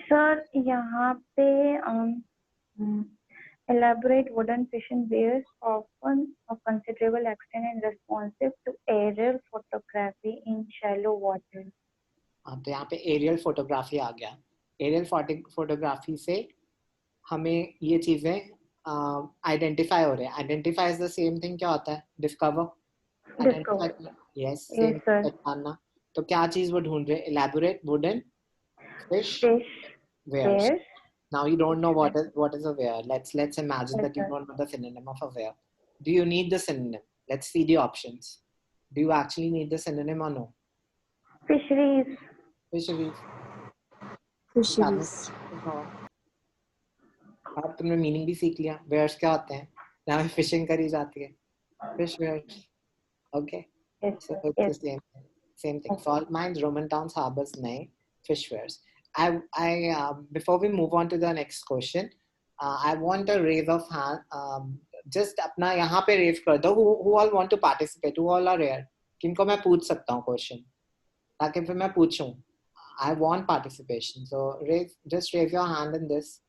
Speaker 2: सर यहाँ पे elaborate wooden fishing weirs often of considerable extent and responsive to aerial photography in shallow water.
Speaker 1: हाँ, तो यहाँ पे एरियल फोटोग्राफी आ गया। एरियल फोटोग्राफी से हमें ये चीजें आइडेंटिफाई हो रहे हैं। Identify is the same thing, क्या होता है? डिस्कवर। आइडेंटिफाई, यस, सेम पहचानना। तो क्या चीज वो ढूंढ रहे? Elaborate wooden fish weirs. Now you don't know what is a weir. Let's imagine that you don't know the synonym of a weir. Do you need the synonym? Let's see the options. Do you actually need the synonym or no?
Speaker 2: Fisheries.
Speaker 1: Fisheries.
Speaker 4: Fisheries.
Speaker 1: अब तुमने meaning भी सीख लिया। Wears क्या होते हैं? जहाँ fishing करी जाती है, fish weirs. Okay. So it's the same thing. Salt mines, Roman towns, harbors, nahe, fish weirs. Before we move on to the next question, I want a raise of hand. Just अपना यहाँ पे raise कर दो. Who all want to participate? Who all are here? किनको मैं पूछ सकता हूँ question? ताकि फिर मैं पूछूं. I want participation. So just raise your hand in this.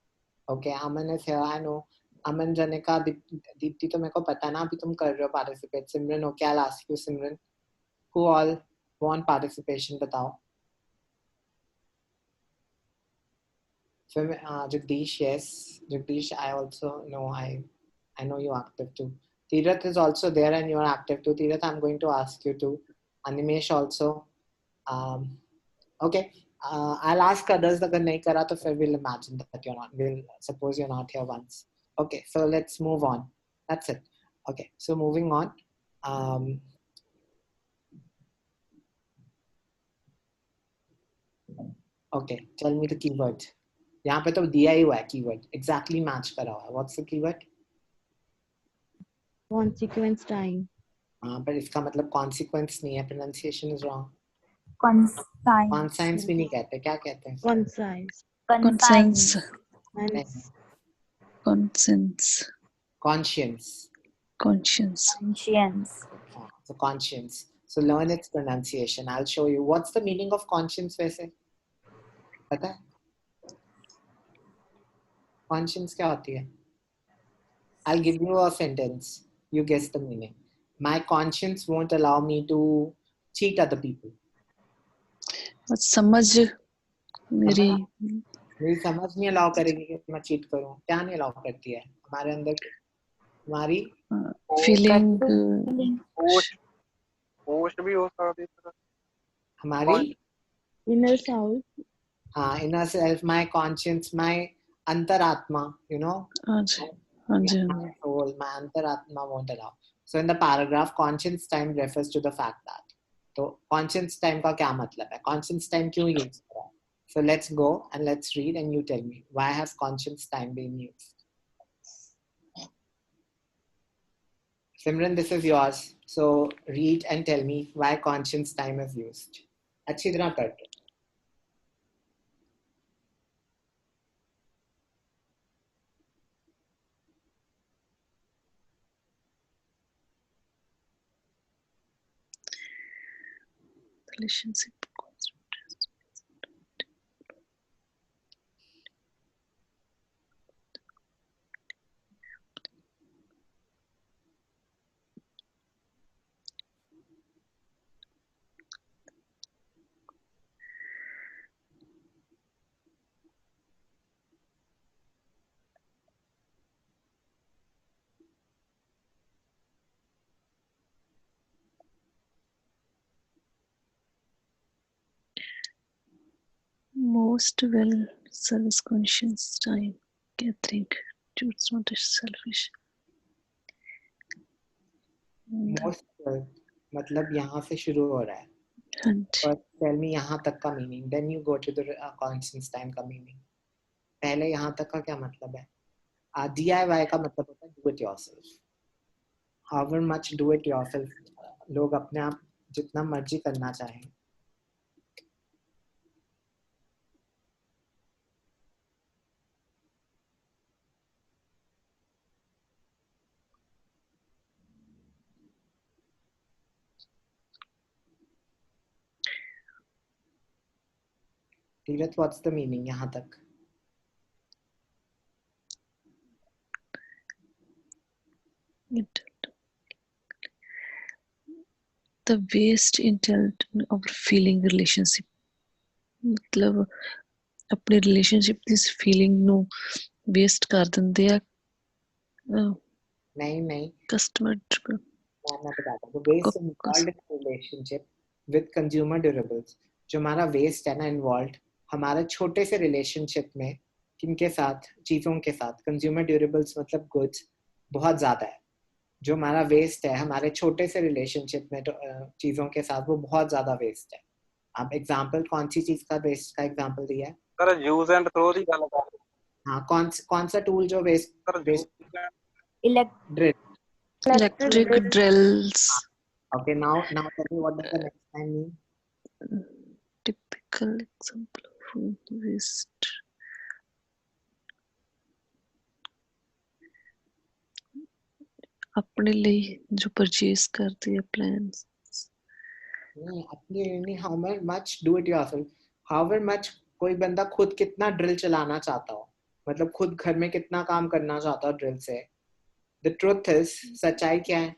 Speaker 1: Okay, Aman is here. I know. अमन, जनिका, दीप्ति, तो मेरे को पता ना अभी तुम कर रहे हो participate. Simran, okay, I'll ask you, Simran, who all want participation, बताओ। फिर Jagdish, yes, Jagdish, I also know, I know you active too. Tirath is also there and you are active too. Tirath, I'm going to ask you too. Animesh also. Okay, I'll ask others. अगर नहीं करा तो फिर we'll imagine that you're not. We'll suppose you're not here once. Okay, so let's move on. That's it. Okay, so moving on. Okay, tell me the keyword. यहाँ पे तो दिया ही हुआ है keyword. Exactly match करा हुआ है. What's the keyword?
Speaker 8: Consequence time.
Speaker 1: हाँ, पर इसका मतलब consequence नहीं है. Pronunciation is wrong.
Speaker 4: Conscience.
Speaker 1: Conscience भी नहीं कहते. क्या कहते हैं?
Speaker 8: Concise.
Speaker 5: Conscience.
Speaker 8: And
Speaker 1: नहीं.
Speaker 5: Conscience.
Speaker 1: Conscience.
Speaker 5: Conscience.
Speaker 4: Conscience.
Speaker 1: So conscience. So learn its pronunciation. I'll show you. What's the meaning of conscience वैसे? पता है? Conscience क्या होती है? I'll give you a sentence. You guess the meaning. My conscience won't allow me to cheat other people.
Speaker 5: और समझ मेरी
Speaker 1: मेरी समझ नहीं अलाउ करेगी कि मैं चीट करूं. क्या नहीं अलाउ करती है? हमारे अंदर हमारी
Speaker 5: फीलिंग
Speaker 6: होश भी हो सकती है.
Speaker 1: हमारी
Speaker 8: inner soul.
Speaker 1: हाँ, inner self, my conscience, my अंतरात्मा, you know,
Speaker 5: हाँ जी हाँ जी हाँ
Speaker 1: my soul, my antaratma won't allow. So in the paragraph, conscience time refers to the fact that. तो conscience time का क्या मतलब है? Conscience time क्यों use करा है? So let's go and let's read and you tell me why has conscience time been used? Simran, this is yours. So read and tell me why conscience time is used. अच्छी तरह पढ़.
Speaker 5: relationship. Most well service conscious time gathering. It's not a selfish.
Speaker 1: Most मतलब यहाँ से शुरू हो रहा है.
Speaker 5: हाँ जी
Speaker 1: First tell me यहाँ तक का meaning. Then you go to the conscience time का meaning. पहले यहाँ तक का क्या मतलब है? DIY का मतलब होता है do it yourself. However much do it yourself लोग अपने आप जितना मर्जी करना चाहें. तीरथ, what's the meaning यहाँ तक?
Speaker 5: the waste intent of feeling relationship. मतलब अपने रिलेशनशिप ਦੀ ਫੀਲਿੰਗ ਨੂੰ ਵੇਸਟ ਕਰ ਦਿੰਦੇ ਆ
Speaker 1: नहीं
Speaker 5: कस्टमर
Speaker 1: मैं बताता हूँ. Waste involved in relationship with consumer durables. जो हमारा waste है ना involved हमारे छोटे से relationship में किनके साथ, चीजों के साथ, consumer durables मतलब goods बहुत ज्यादा है. जो हमारा waste है हमारे छोटे से relationship में चीजों के साथ वो बहुत ज्यादा waste है. आप example कौन सी चीज का waste का example दिया है?
Speaker 6: सर यूज एंड थ्रो ਦੀ ਗੱਲ ਕਰ ਰਹੇ.
Speaker 1: हाँ, कौन सा tool जो waste drill.
Speaker 5: electric drills.
Speaker 1: Okay, now tell me what does the next time mean?
Speaker 5: Typical example of waste. अपने लिए जो परचेज करते हैं प्लान्स.
Speaker 1: नहीं अपने नहीं. How much do it yourself? However much कोई बंदा खुद कितना ड्रिल चलाना चाहता हो, मतलब खुद घर में कितना काम करना चाहता हो ड्रिल से. The truth is सच्चाई क्या है?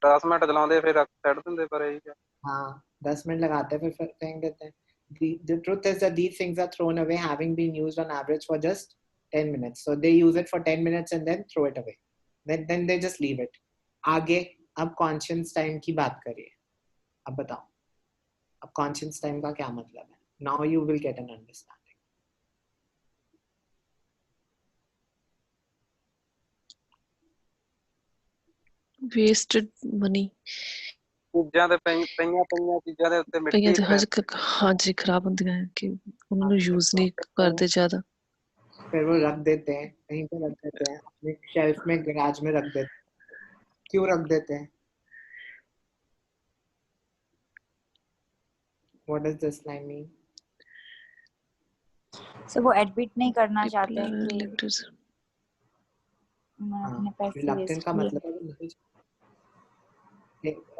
Speaker 6: 10 ਮਿੰਟ ਚਲਾਉਂਦੇ ਫਿਰ ਛੱਡ ਦਿੰਦੇ ਪਰ ਇਹੀ.
Speaker 1: हाँ 10 मिनट लगाते हैं फिर फेंक देते हैं. The truth is that these things are thrown away having been used on average for just 10 minutes. So they use it for 10 minutes and then throw it away. Then they just leave it. आगे अब conscious time की बात करिए. अब बताओ अब conscious time का क्या मतलब है? Now you will get an understanding.
Speaker 5: wasted money
Speaker 6: ਚੀਜ਼ਾਂ ਤੇ ਪਈਆਂ ਚੀਜ਼ਾਂ ਦੇ ਉੱਤੇ
Speaker 5: ਕਈਆਂ
Speaker 6: ਮਿੱਟੀ
Speaker 5: ਤੇ ਹਾਂਜੀ ਖਰਾਬ ਹੁੰਦੀਆਂ ਹੈ ਕਿ ਉਹਨਾਂ ਨੂੰ ਯੂਜ਼ ਨਹੀਂ ਕਰਦੇ ਜ਼ਿਆਦਾ।
Speaker 1: फिर वो रख देते हैं, कहीं पे रख देते हैं, अपने शेल्फ में गैराज में रख देते हैं। क्यों रख देते हैं? What does this line mean?
Speaker 4: So वो एडमिट नहीं करना चाहते हैं कि
Speaker 5: रिलेटिव्स
Speaker 4: मैं अपने पैसे
Speaker 1: रिलक्टेंट
Speaker 4: वेस्ट
Speaker 1: का
Speaker 4: किए।
Speaker 1: मतलब है वो नहीं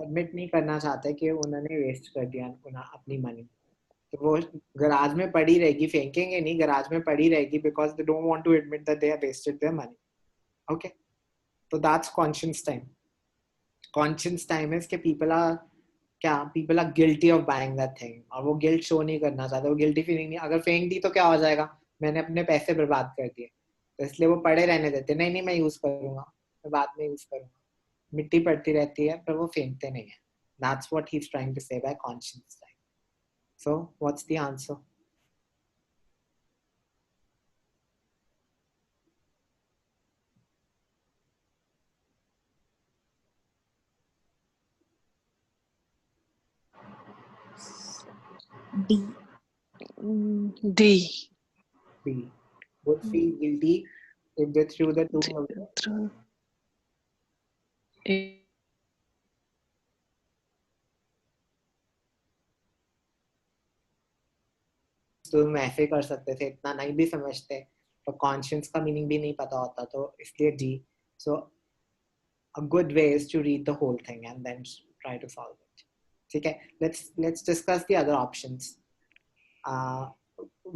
Speaker 1: एडमिट नहीं करना चाहते कि उन्होंने वेस्ट कर दिया अपनी मनी, तो वो गराज में पड़ी रहेगी, फेंकेंगे नहीं, गराज में पड़ी रहेगी because they don't want to admit that they have wasted their money. Okay, तो that's conscious time. Conscious time is कि people are guilty of buying that thing, और वो गिल्ट शो नहीं करना चाहते, वो गिल्टी फीलिंग नहीं। अगर फेंक दी तो क्या हो जाएगा, मैंने अपने पैसे बर्बाद कर दिए, तो इसलिए वो पड़े रहने देते, नहीं मैं यूज करूंगा, मैं बाद में यूज करूंगा, मिट्टी पड़ती रहती है पर वो फेंकते नहीं है। That's what he's trying to say by conscious time. So what's the answer?
Speaker 4: D.
Speaker 5: D.
Speaker 1: B. Would feel guilty if they threw the tool away. तो हम ऐसे कर सकते थे, इतना नहीं भी समझते, तो कॉन्शियस का मीनिंग भी नहीं पता होता, तो इसलिए D. So a good way is to read the whole thing and then try to solve it. ठीक है, let's discuss the other options.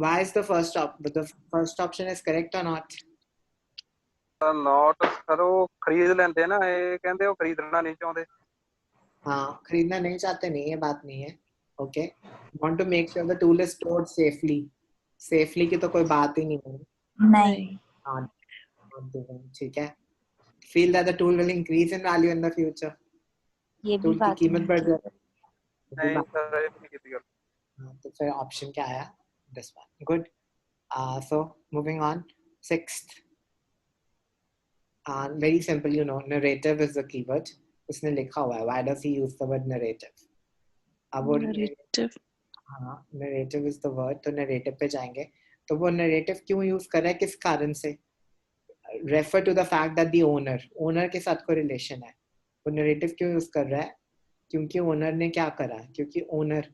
Speaker 1: Why is the first option is correct or not?
Speaker 6: Note sir ਉਹ ਖਰੀਦ ਲੈਂਦੇ ਨਾ, ਇਹ ਕਹਿੰਦੇ ਉਹ ਖਰੀਦਣਾ ਨਹੀਂ ਚਾਹੁੰਦੇ।
Speaker 1: हाँ, खरीदना नहीं चाहते नहीं, ये बात नहीं है। Okay, want to make sure the tool is stored safely की तो कोई बात ही नहीं है।
Speaker 4: नहीं।
Speaker 1: हाँ, ठीक है। Feel that the tool will increase in value in the future,
Speaker 4: ये भी
Speaker 1: टूल की
Speaker 4: बात
Speaker 1: कीमत बढ़ जाए।
Speaker 6: नहीं सर ये नहीं ਕੀਤੀ ਗੱਲ।
Speaker 1: तो फिर ऑप्शन क्या आया? This one. Good. So moving on, sixth, very simple, you know, narrative is the keyword. उसने लिखा हुआ है, why does he use the word narrative? अब वो
Speaker 5: नरेटिव,
Speaker 1: हाँ, नरेटिव इज द वर्ड, तो नरेटिव पे जाएंगे। तो वो नरेटिव क्यों यूज कर रहा है, किस कारण से? Refer to the fact that the owner के साथ कोई रिलेशन है। वो नरेटिव क्यों यूज कर रहा है? क्योंकि ओनर ने क्या करा, क्योंकि ओनर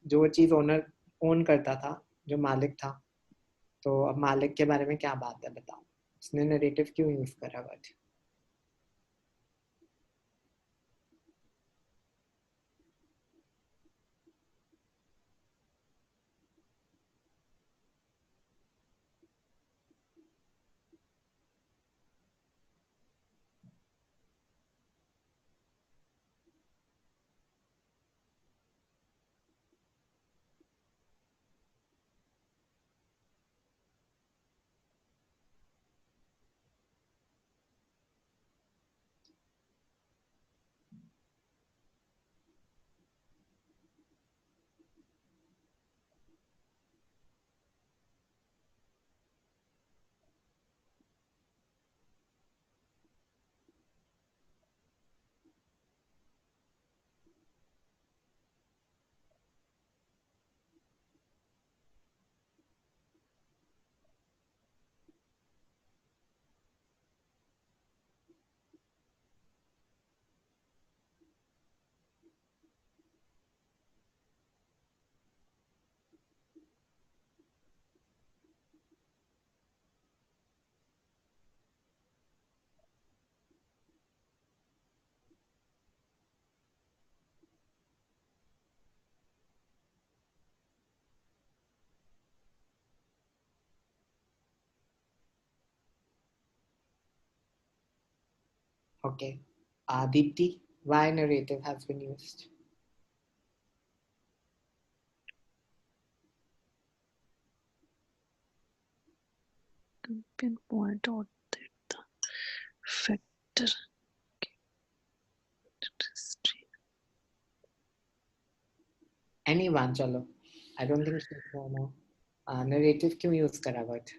Speaker 1: जो चीज ओनर ओन करता था, जो मालिक था, तो अब मालिक के बारे में क्या बात है बताओ, उसने नरेटिव क्यों यूज करा word? Okay. Deepti, why narrative has been used?
Speaker 5: to pinpoint out that the factor history.
Speaker 1: Anyone, chalo. I don't think she's no. Narrative क्यों use करा word?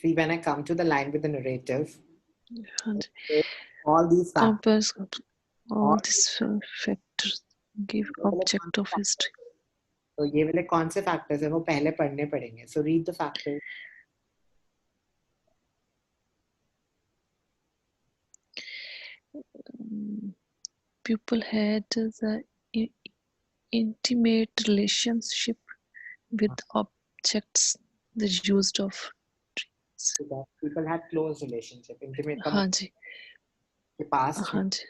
Speaker 1: See, when I come to the line with the narrative,
Speaker 5: हाँ जी
Speaker 1: all these factors,
Speaker 5: compares all these factors give object of history.
Speaker 1: तो ये वाले कौन से factors है वो पहले पढ़ने पड़ेंगे. So read the factors.
Speaker 5: People had the intimate relationship with objects they used of
Speaker 1: People had close relationship. Intimate का
Speaker 5: हाँ जी
Speaker 1: के पास
Speaker 5: हाँ जी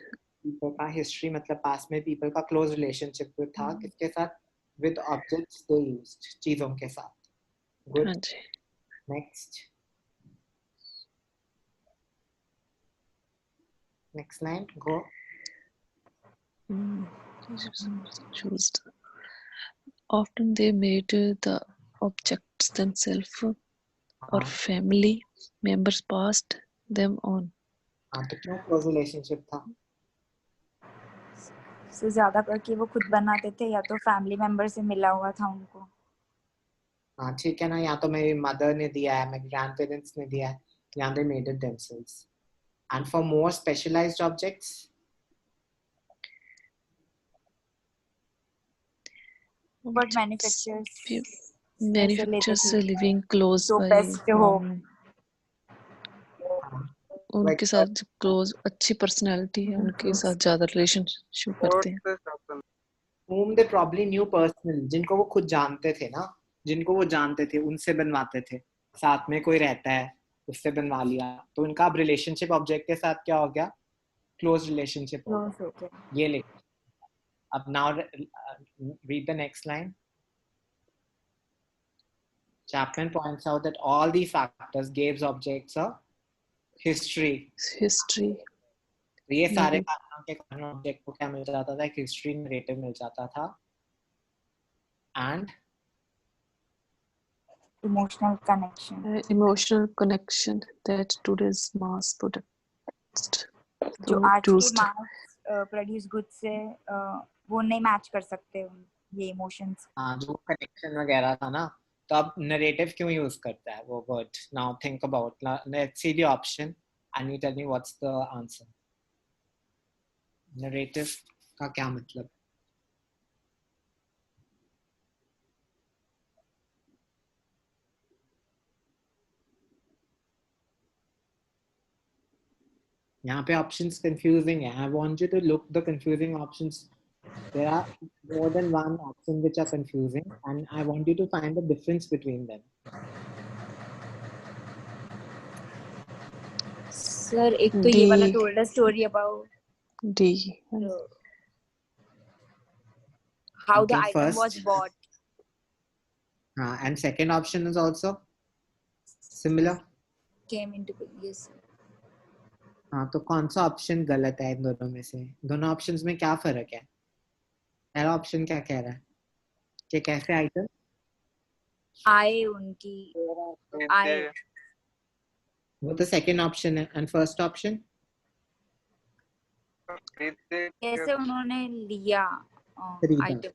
Speaker 1: people का history मतलब पास में people का close relationship था किसके साथ? With objects they used, चीजों के साथ. Good.
Speaker 5: हाँ जी
Speaker 1: Next. Next line. Go.
Speaker 5: Used. Often they made the objects themselves or family members passed them on.
Speaker 1: हाँ तो क्यों close relationship था?
Speaker 4: से ज्यादा करके वो खुद बनाते थे या तो फैमिली मेंबर से मिला हुआ था उनको.
Speaker 1: हाँ ठीक है ना, या तो मेरी मदर ने दिया है, मेरे ग्रैंड पेरेंट्स ने दिया है, या they made it themselves. And for more specialized objects,
Speaker 4: But
Speaker 5: manufacturers living close
Speaker 4: जो
Speaker 5: by
Speaker 4: best हो.
Speaker 5: उनके साथ क्लोज अच्छी पर्सनालिटी है उनके साथ ज्यादा रिलेशनशिप करते हैं.
Speaker 1: whom they probably knew personally, जिनको वो खुद जानते थे ना, जिनको वो जानते थे उनसे बनवाते थे. साथ में कोई रहता है उससे बनवा लिया, तो उनका अब रिलेशनशिप ऑब्जेक्ट के साथ क्या हो गया? क्लोज रिलेशनशिप हो गया. ये लिख. अब now read the next line. Chapman points out that all these factors gives objects a history. ये सारे कारणों के कारण ऑब्जेक्ट को क्या मिल जाता था? एक हिस्ट्री नरेटिव मिल जाता था. And
Speaker 4: emotional connection
Speaker 5: that today's mass produced
Speaker 4: जो आज के मास प्रोड्यूस गुड्स से वो नहीं मैच कर सकते ये इमोशंस.
Speaker 1: हाँ जो कनेक्शन वगैरह था ना, तो अब नरेटिव क्यों यूज करता है वो word? Now think about, let's see the option and you tell me what's the answer. Narrative का क्या मतलब? यहाँ पे options confusing है. I want you to look the confusing options. There are more than one option which are confusing, and I want you to find the difference between them.
Speaker 4: Sir, एक तो ये वाला told a story about how the item was bought.
Speaker 1: And second option is also similar.
Speaker 4: Came into yes.
Speaker 1: हाँ तो कौन सा option गलत है इन दोनों में से? दोनों ऑप्शंस में क्या फर्क है? पहला ऑप्शन क्या कह रहा है कि कैसे आइटम
Speaker 4: आए उनकी आए,
Speaker 1: वो तो सेकंड ऑप्शन है. एंड फर्स्ट ऑप्शन
Speaker 4: कैसे उन्होंने लिया आइटम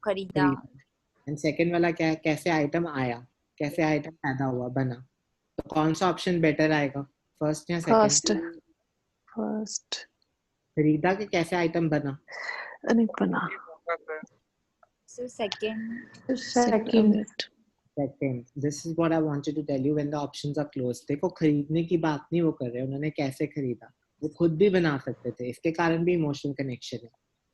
Speaker 4: खरीदा.
Speaker 1: एंड सेकंड वाला क्या है? कैसे आइटम आया, कैसे आइटम पैदा हुआ, बना. तो कौन सा ऑप्शन बेटर आएगा? फर्स्ट या सेकंड?
Speaker 5: फर्स्ट.
Speaker 1: खरीदा कि कैसे आइटम बना?
Speaker 5: नहीं बना.
Speaker 4: So second.
Speaker 1: This is what I wanted to tell you when the options are closed. देखो खरीदने की बात नहीं वो कर रहे, उन्होंने कैसे खरीदा. वो खुद भी बना सकते थे, इसके कारण भी इमोशनल कनेक्शन है.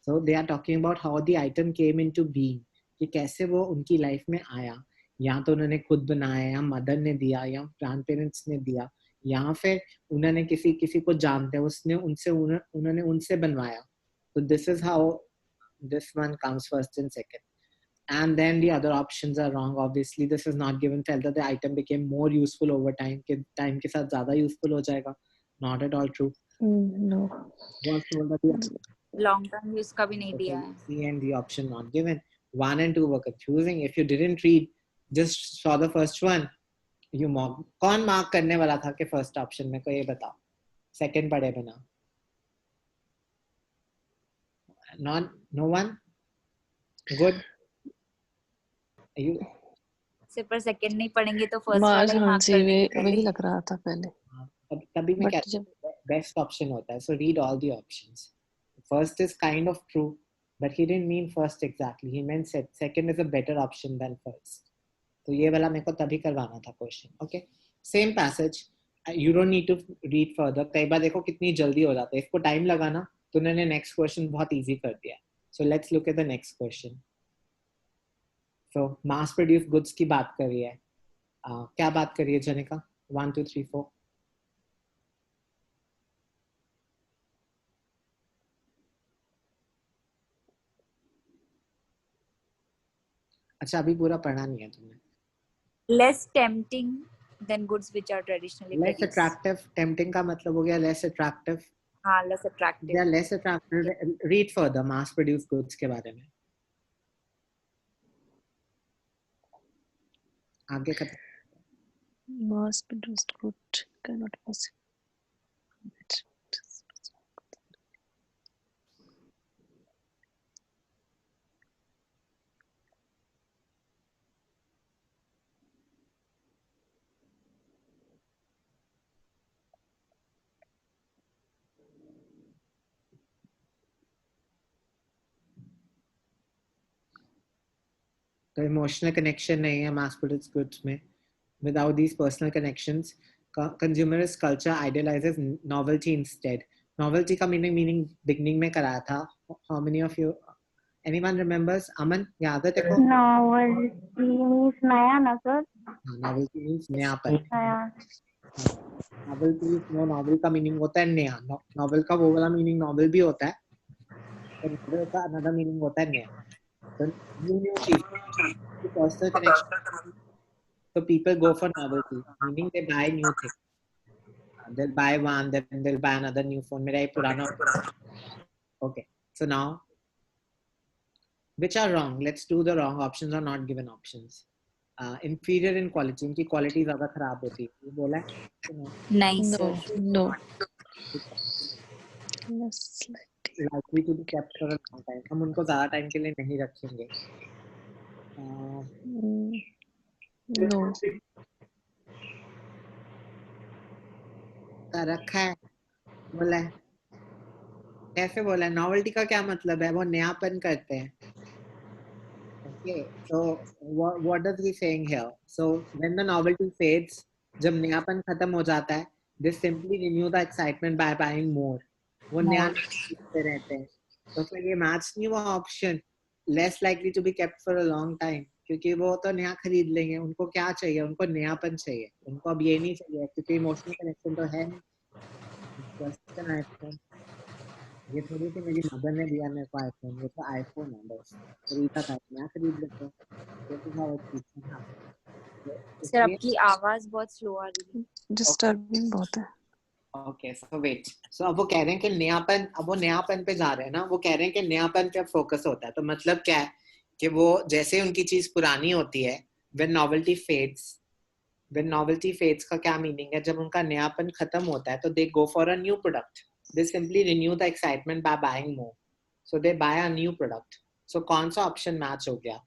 Speaker 1: So they are talking about how the item came into being, कि कैसे वो उनकी लाइफ में आया. या तो उन्होंने खुद बनाया, या मदर ने दिया, या ग्रैंड पेरेंट्स ने दिया, या फिर उन्होंने किसी को जानते हैं उसने उन्होंने उनसे बनवाया. So this is how this one comes first and second. And then the other options are wrong. Obviously this is not given. Felt that the item became more useful over time, कि time के साथ ज़्यादा useful हो जाएगा. Not at all true.
Speaker 5: No.
Speaker 4: Long term use का भी नहीं दिया है.
Speaker 1: C and the option not given. 1 and 2 were confusing. If you didn't read, just saw the first one, you mark. कौन mark करने वाला था कि first option में? कोई ये बताओ. Second पढ़े बिना. No one. Good. You.
Speaker 4: सिर्फ पर सेकंड नहीं पढ़ेंगे तो फर्स्ट
Speaker 5: मार्च
Speaker 4: वाला ही
Speaker 5: हाँ
Speaker 4: मार्क
Speaker 5: जी
Speaker 4: कर देंगे
Speaker 5: वही
Speaker 4: पहले।
Speaker 5: लग रहा था पहले
Speaker 1: तभी मैं
Speaker 5: बट
Speaker 1: कहता
Speaker 5: जब
Speaker 1: हूँ बेस्ट ऑप्शन होता है. So read all the options. First is kind of true, but he didn't mean first exactly. He meant second is a better option than first. तो ये वाला मेरे को तभी करवाना था question. Okay, same passage, you don't need to read further. कई बार देखो कितनी जल्दी हो जाता है, इसको टाइम लगाना तो उन्होंने नेक्स्ट क्वेश्चन बहुत इजी कर दिया. So let's look at the next question. So mass produce goods की बात कर रही है. क्या बात कर रही है जनिका? 1 2 3 4. अच्छा, अभी पूरा पढ़ा नहीं है तुमने.
Speaker 4: Less tempting than goods which are traditionally
Speaker 1: less
Speaker 4: produced.
Speaker 1: Attractive. Tempting का मतलब हो गया लेस अट्रैक्टिव.
Speaker 4: हाँ, less
Speaker 1: they
Speaker 4: attractive.
Speaker 1: Are less attractive. Read further mass produce goods के बारे में. आगे खत्म.
Speaker 5: mass produced good cannot possibly
Speaker 1: तो इमोशनल कनेक्शन नहीं है मास प्रोड्यूस गुड्स में. Without these personal connections, consumerist culture idealizes novelty instead. Novelty का meaning beginning में कराया था. How many of you, anyone remembers? अमन याद है तेको?
Speaker 2: Novelty means नया ना सर?
Speaker 1: Novelty means नयापन.
Speaker 2: नया.
Speaker 1: Novelty is no, novel का meaning होता है नया. Novel का वो वाला meaning novel भी होता है. पर novel का another meaning होता है नया. तो new चीज. Personal connection. So people go for novelty, meaning they buy new things. They'll buy one, then they'll buy another new phone. मेरा ये पुराना. Okay, so now, which are wrong? Let's do the wrong options or not given options. Inferior in quality. इनकी quality ज़्यादा खराब होती है. ये बोला है?
Speaker 4: नहीं
Speaker 5: no
Speaker 4: sir.
Speaker 5: no less
Speaker 1: Likely to be kept for a long time. हम उनको ज़्यादा time के लिए नहीं रखेंगे.
Speaker 5: no
Speaker 1: रखा है. बोला है. कैसे बोला है? Novelty का क्या मतलब है? वो नयापन करते हैं. Okay, so what does he saying here? So when the novelty fades, जब नयापन खत्म हो जाता है, they simply renew the excitement by buying more. वो नया खरीदते रहते हैं. तो फिर ये मैच नहीं हुआ option. Less likely to be kept for a long time. क्योंकि वो तो नया खरीद लेंगे. उनको क्या चाहिए? उनको नयापन चाहिए. उनको अब ये नहीं चाहिए क्योंकि इमोशनल कनेक्शन तो है नहीं. Just an iPhone. ये थोड़ी सी मेरी मदर ने दिया मेरे को आईफोन. ये तो आईफोन है बस. खरीदा था नया खरीद लेते. This is how it keeps on happening.
Speaker 4: Sir आपकी आवाज बहुत स्लो आ रही है.
Speaker 5: disturbing बहुत है
Speaker 1: Okay, so wait. So अब वो कह रहे हैं कि नयापन, अब वो नयापन पे जा रहे हैं ना. वो कह रहे हैं कि नयापन पे अब फोकस होता है. तो मतलब क्या है कि वो जैसे उनकी चीज पुरानी होती है, when novelty fades, when novelty fades का क्या मीनिंग है? जब उनका नयापन खत्म होता है तो they go for a new product. They simply renew the excitement by buying more. So they buy a new product. So कौन सा ऑप्शन मैच हो गया?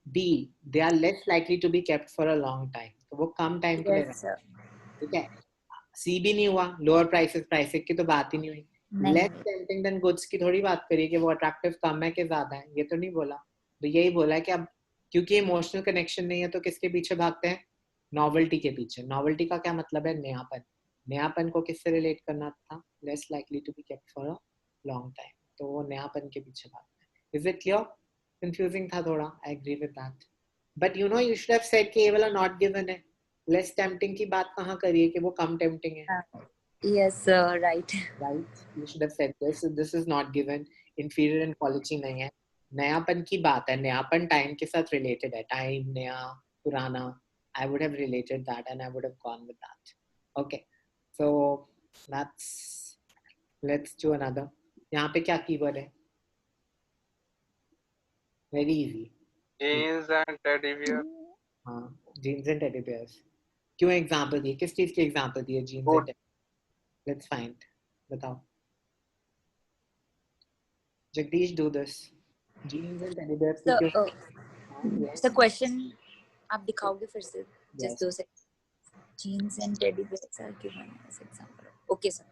Speaker 1: B, they are less likely to be kept for a long time. तो वो कम time के लिए
Speaker 4: yes sir.
Speaker 1: ठीक है. सी भी नहीं हुआ. लोअर प्राइसेस, प्राइसेस की तो बात ही नहीं हुई. लेस टेम्पटिंग देन गुड्स की थोड़ी बात करिए कि वो अट्रैक्टिव कम है कि ज्यादा है. ये तो नहीं बोला. तो यही बोला है कि अब क्योंकि इमोशनल कनेक्शन नहीं है तो किसके पीछे भागते हैं? नॉवेल्टी के पीछे. नॉवेल्टी का क्या मतलब है? नयापन. नयापन को किससे रिलेट करना था? Less likely to be kept for a long time. तो वो नयापन के पीछे भागते हैं. Is it clear? कंफ्यूजिंग था थोड़ा. I agree with that. But you know you should have said कि ये वाला नॉट गिवन है. लेस टेम्पटिंग की बात कहाँ करिए कि वो कम टेम्पटिंग है.
Speaker 4: Yes sir. Right.
Speaker 1: Right? You should have said this. This is not given. Inferior in quality नहीं है. नयापन की बात है. नयापन टाइम के साथ रिलेटेड है. टाइम नया, पुराना. I would have related that and I would have gone with that. Okay. So let's do another. यहाँ पे क्या कीवर्ड है? Very easy.
Speaker 6: Jeans and teddy bear.
Speaker 1: हाँ, jeans and teddy bears. क्यों एग्जाम्पल दिए? किस चीज की एग्जाम्पल दिए? jeans and teddy. Let's find. बताओ. Jagdish, do this. Jeans and teddy bears.
Speaker 4: So,
Speaker 1: Yes.
Speaker 4: the question आप दिखाओगे फिर से
Speaker 1: Yes.
Speaker 4: just 2 seconds. Jeans and teddy bears are given as example. Okay sir.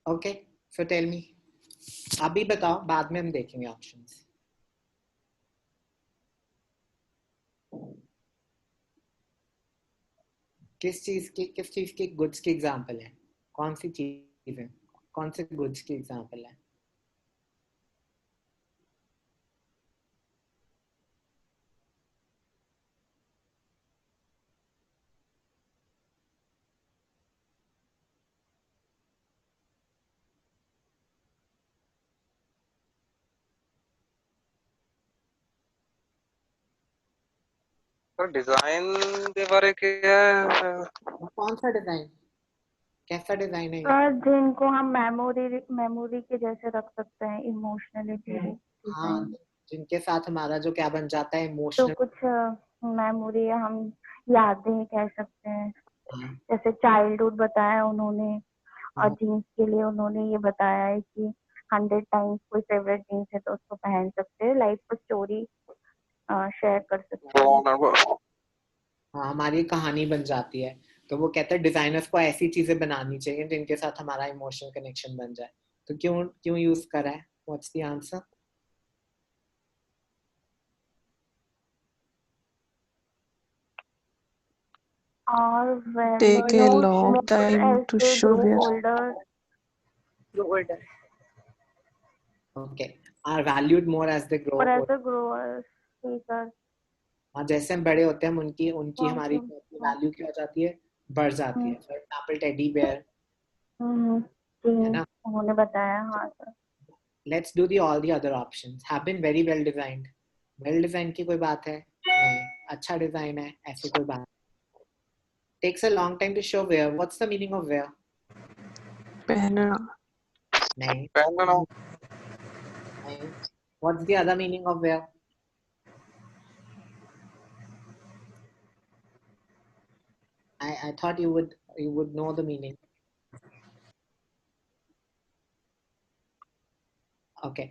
Speaker 1: Okay, so tell me. अभी बताओ, बाद में हम देखेंगे options. किस चीज की गुड्स की एग्जांपल है? कौन सी चीज है? कौन से गुड्स की एग्जांपल है?
Speaker 6: सर डिजाइन के बारे क्या है?
Speaker 1: कौन सा डिजाइन? कैसा डिजाइन है?
Speaker 2: और जिनको हम मेमोरी के जैसे रख सकते हैं, इमोशनलिटी।
Speaker 1: हाँ, जिनके साथ हमारा जो क्या बन जाता है,
Speaker 2: तो
Speaker 1: इमोशनल।
Speaker 2: कुछ मेमोरी हम यादें कह सकते हैं,
Speaker 1: हाँ,
Speaker 2: जैसे चाइल्डहुड बताया उन्होंने, और
Speaker 1: हाँ,
Speaker 2: जीन्स के लिए उन्होंने ये बताया है कि 100 टाइम्स कोई फेवरेट जीन्स है तो उसको पहन सकते हैं, लाइफ को स्टोरी शेयर कर सकते हैं।
Speaker 1: हाँ, हमारी कहानी बन जाती है। तो वो कहते हैं डिजाइनर्स को ऐसी चीजें बनानी चाहिए जिनके साथ हमारा इमोशनल कनेक्शन बन जाए। तो क्यों क्यों यूज करा है? What's the answer?
Speaker 2: और
Speaker 5: Take a
Speaker 2: when
Speaker 5: long
Speaker 2: more
Speaker 5: time
Speaker 2: as
Speaker 5: to
Speaker 2: they
Speaker 5: show
Speaker 2: grow
Speaker 5: where
Speaker 2: older,
Speaker 1: okay, are valued more as they grow
Speaker 2: or as
Speaker 1: old.
Speaker 2: the growers, speakers,
Speaker 1: हाँ, जैसे हम बड़े होते हैं उनकी उनकी हमारी
Speaker 2: function.
Speaker 1: वैल्यू क्या हो जाती है? बढ़ जाती है। फॉर एग्जांपल टेडी बेयर, है ना?
Speaker 2: उन्होंने बताया। हाँ sir.
Speaker 1: Let's do the all the other options. Have been very well designed. Well design की कोई बात है? नहीं। अच्छा डिजाइन है, ऐसी कोई बात? Takes a long time to show wear. What's the meaning of wear?
Speaker 5: पहनना
Speaker 1: नहीं,
Speaker 6: पहनना
Speaker 1: नहीं। What's the other meaning of wear? I thought you would know the meaning. Okay.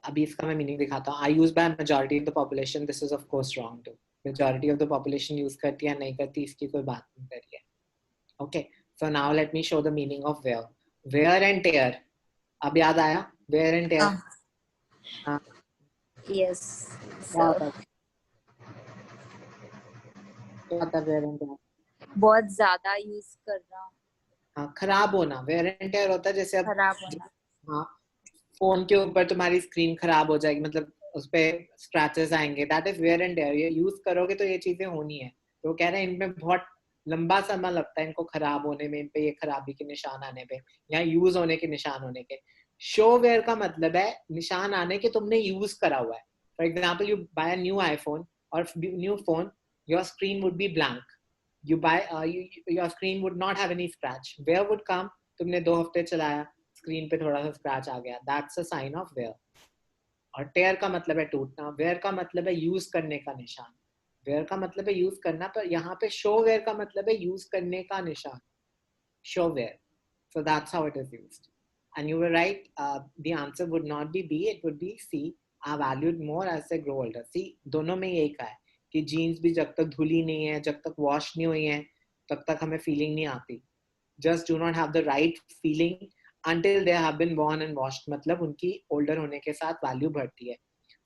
Speaker 1: अभी इसका मैं मीनिंग दिखाता हूँ. I use by majority of the population. This is of course wrong too. Majority of the population use करती है नहीं करती इसकी कोई बात नहीं करी है. Okay. So now let me show the meaning of wear. Wear and tear. अब याद आया? Wear and tear. हाँ.
Speaker 4: Yes
Speaker 1: क्या
Speaker 4: sir.
Speaker 1: होता है? क्या होता है wear and tear?
Speaker 4: बहुत ज्यादा यूज करना,
Speaker 1: हाँ, खराब होना. Wear and tear होता है जैसे अब
Speaker 4: खराब होना।
Speaker 1: हाँ, फोन के ऊपर तुम्हारी स्क्रीन खराब हो जाएगी, मतलब उस पे स्क्रैचेस आएंगे, that is wear and tear. ये यूज करोगे तो ये चीजें होनी है। तो वो कह रहे हैं इनमें बहुत लंबा समय लगता है इनको खराब होने में, इन पे ये खराबी के निशान आने पे या यूज होने के निशान होने के। शो वेयर का मतलब है निशान आने के, तुमने यूज करा हुआ है। For example you buy new iPhone और new phone, your screen would be blank, you buy your screen would not have any scratch. Where would come? तुमने 2 हफ्ते चलाया, स्क्रीन पे थोड़ा सा स्क्रैच आ गया, that's a sign of wear. और टेयर का मतलब है टूटना, वेयर का मतलब है यूज करने का निशान। वेयर का मतलब है यूज करना, पर यहाँ पे शो वेयर का मतलब है यूज करने का निशान, show wear. So that's how it is used. And you were right, the answer would not be B, it would be C, are valued more as they grow older. See, दोनों में यही कहा है कि jeans भी जब तक धुली नहीं है, जब तक वॉश नहीं हुई है, तब तक हमें फीलिंग नहीं आती. Just do not have the right feeling until they have been worn and washed. मतलब उनकी older होने के साथ value बढ़ती है.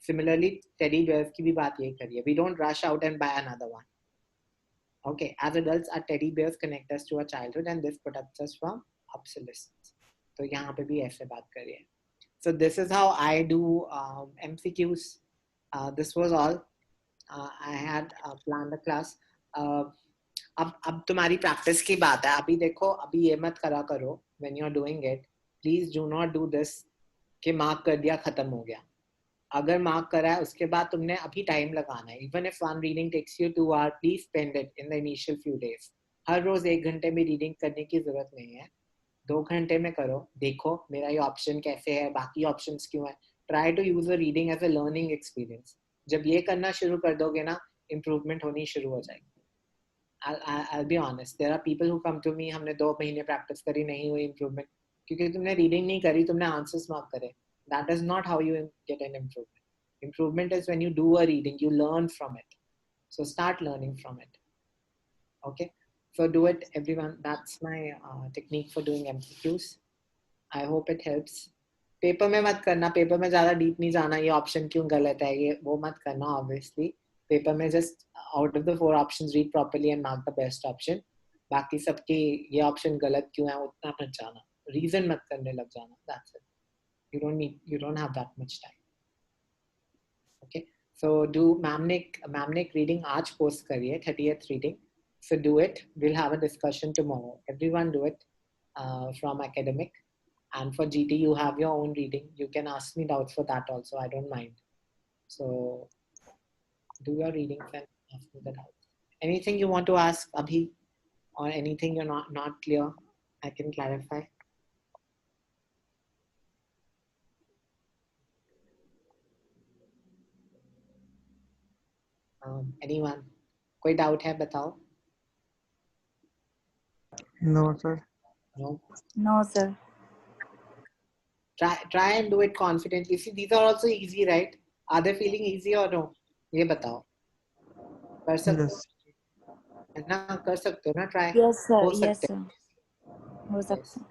Speaker 1: Similarly, teddy bears की भी बात यही करी है. We don't rush out and buy another one. Okay, as adults, our teddy bears connect us to our childhood and this protects us from obsolescence. तो यहाँ पे भी ऐसे बात करी है. So this is how I do MCQs. This was all. I had planned the class. अब तुम्हारी प्रैक्टिस की बात है. अभी देखो, अभी ये मत करा करो. When you're doing it, please do not do this कि मार्क कर दिया, खत्म हो गया. अगर मार्क करा है, उसके बाद तुमने अभी टाइम लगाना है. Even if one reading takes you 2 hours, please spend it in the initial few days. हर रोज 1 घंटे में रीडिंग करने की जरूरत नहीं है. 2 घंटे में करो. देखो मेरा ये ऑप्शन कैसे है, बाकी ऑप्शंस क्यों है. Try to use the reading as a learning experience. जब ये करना शुरू कर दोगे ना, इम्प्रूवमेंट होनी शुरू हो जाएगी. I'll be honest. There are people who come to me, हमने 2 महीने प्रैक्टिस करी, नहीं हुई इम्प्रूवमेंट, क्योंकि तुमने रीडिंग नहीं करी, तुमने आंसर्स मार्क करे. That is not how you get an improvement. Improvement is when you do a reading, you learn from it. So start learning from it. Okay. So do it, everyone. That's my technique for doing MCQs. I hope it helps. Paper में मत करना. Paper में ज़्यादा deep नहीं जाना. ये option क्यों गलत है, ये वो मत करना. Obviously, पेपर में just out of the 4 options, read properly and mark the best option. बाकी सबके ये ऑप्शन गलत क्यों है उतना मत जाना. रीजन मत करने लग जाना. That's it. You don't have that much time. Okay. So do ma'am ने reading आज post करी है, 30th reading. So do it. We'll have a discussion tomorrow. Everyone do it from academic. And for GT, you have your own reading. You can ask me doubts for that also. I don't mind. So do your readings and ask me the doubts. Anything you want to ask, Abhi, or anything you're not clear, I can clarify. Anyone? कोई doubt है बताओ.
Speaker 7: No, sir.
Speaker 1: No.
Speaker 4: No, sir.
Speaker 1: Try and do it confidently. See, these are also easy, right? Are they feeling easy or no? ये बताओ. कर सकते
Speaker 7: Yes.
Speaker 1: हो ना, कर सकते हो ना, try.
Speaker 4: Yes, sir.
Speaker 1: हो
Speaker 4: Yes,
Speaker 1: सकते
Speaker 4: sir. हो सकता है.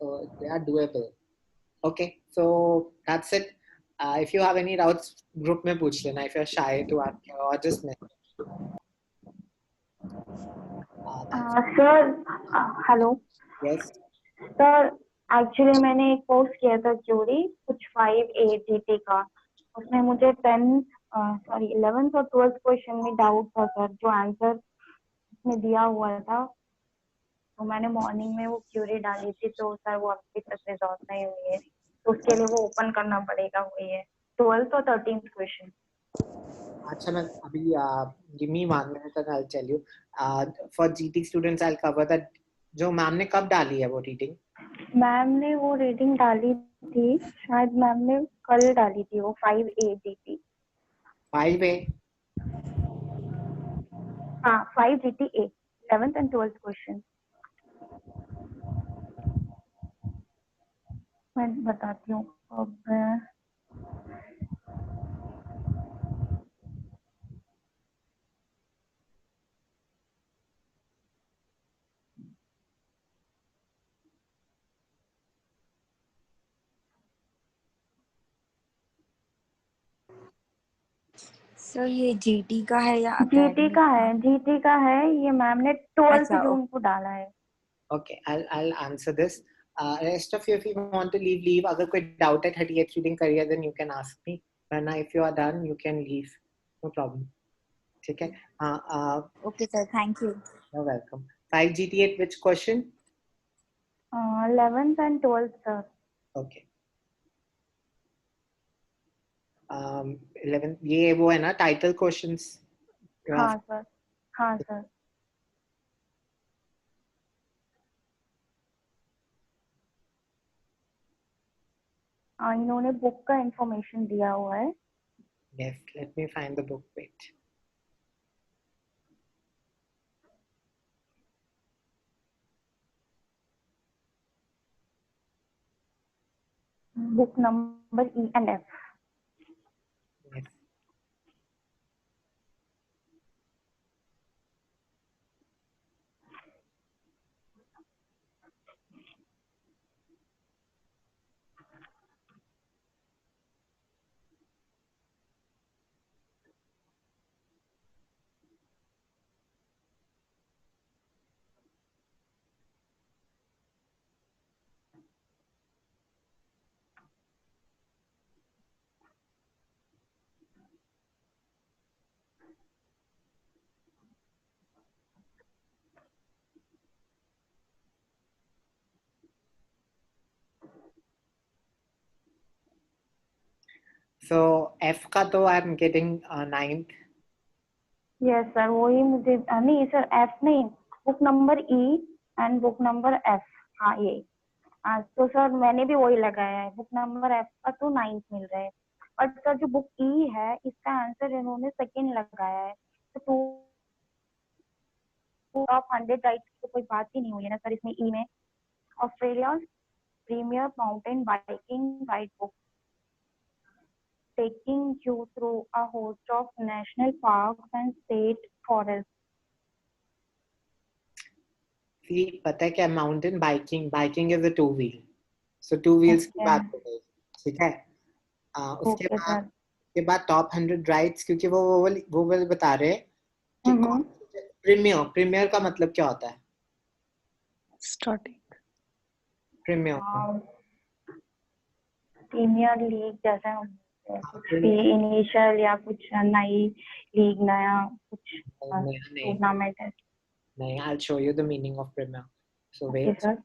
Speaker 1: So they are doable. Okay, so that's it. If you have any doubts, group में पूछ लेना. If you're shy to ask or just message.
Speaker 2: Sir hello
Speaker 1: Yes.
Speaker 2: Sir, actually मैंने एक पोस्ट किया था क्यूरी कुछ 5 AGT का. उसमें मुझे 11th और 12th क्वेश्चन में डाउट था सर, जो आंसर उसमें दिया हुआ था. तो मैंने मॉर्निंग में वो क्यूरी डाली थी, तो सर वो अभी तक रिजॉल्व नहीं हुई है. तो उसके लिए वो ओपन करना पड़ेगा. वही है 12th और 13th क्वेश्चन.
Speaker 1: अच्छा, मैं अभी give me 1 minute and I'll tell you. For GT students, I'll cover that. जो मैम ने कब डाली है वो रीडिंग?
Speaker 2: मैम ने वो रीडिंग डाली थी, शायद मैम ने कल डाली थी वो 5 AGT.
Speaker 1: 5A.
Speaker 2: हाँ 5GTA 11th and 12th question. मैं बताती हूँ अब.
Speaker 4: सर ये जीटी का है या
Speaker 2: जीटी का है, जीटी का है. ये मैम ने 12th
Speaker 4: अच्छा,
Speaker 2: जून को डाला है.
Speaker 1: Okay, I'll answer this. Rest of you, if you want to leave. अगर कोई doubt है 38th reading करिए, then you can ask me. वरना if you are done, you can leave. No problem. ठीक है.
Speaker 4: Okay sir, thank you.
Speaker 1: You're welcome. 5GT8, which question?
Speaker 2: 11th and 12th sir.
Speaker 1: Okay. 11 ये वो है ना title questions.
Speaker 2: हाँ sir, हाँ sir. इन्होंने बुक का इंफॉर्मेशन दिया हुआ है.
Speaker 1: Yes, let me find the book. Wait.
Speaker 2: book number E and F.
Speaker 1: Yes. So F का तो I'm getting 9th.
Speaker 2: Yes sir, वही मुझे नहीं सर F नहीं, book number E and book number F. हाँ ये तो सर मैंने भी वही लगाया है, बुक नंबर F का तो 9th मिल रहा है, और सर जो बुक E है इसका आंसर इन्होंने सेकंड लगाया है, तो टॉप 100 राइट्स की तो कोई बात ही नहीं हुई है ना सर इसमें E में. Australia premier mountain biking guide book, taking you through a host of national parks and state forests.
Speaker 1: See, पता है क्या mountain biking is a 2 wheel. So 2 wheels की
Speaker 2: Okay.
Speaker 1: बात हो गई. ठीक है. उसके
Speaker 2: Okay,
Speaker 1: बाद
Speaker 2: sir.
Speaker 1: टॉप 100 राइड्स, क्योंकि वो बता रहे हैं कि प्रीमियर का मतलब क्या होता है.
Speaker 5: स्टार्टिंग
Speaker 1: प्रीमियर
Speaker 2: प्रीमियर लीग जैसा कुछ भी इनिशियल या कुछ नई लीग नया कुछ टूर्नामेंट है.
Speaker 1: नहीं, I'll show you the meaning of premier. So
Speaker 2: Okay,
Speaker 1: wait.
Speaker 2: sir.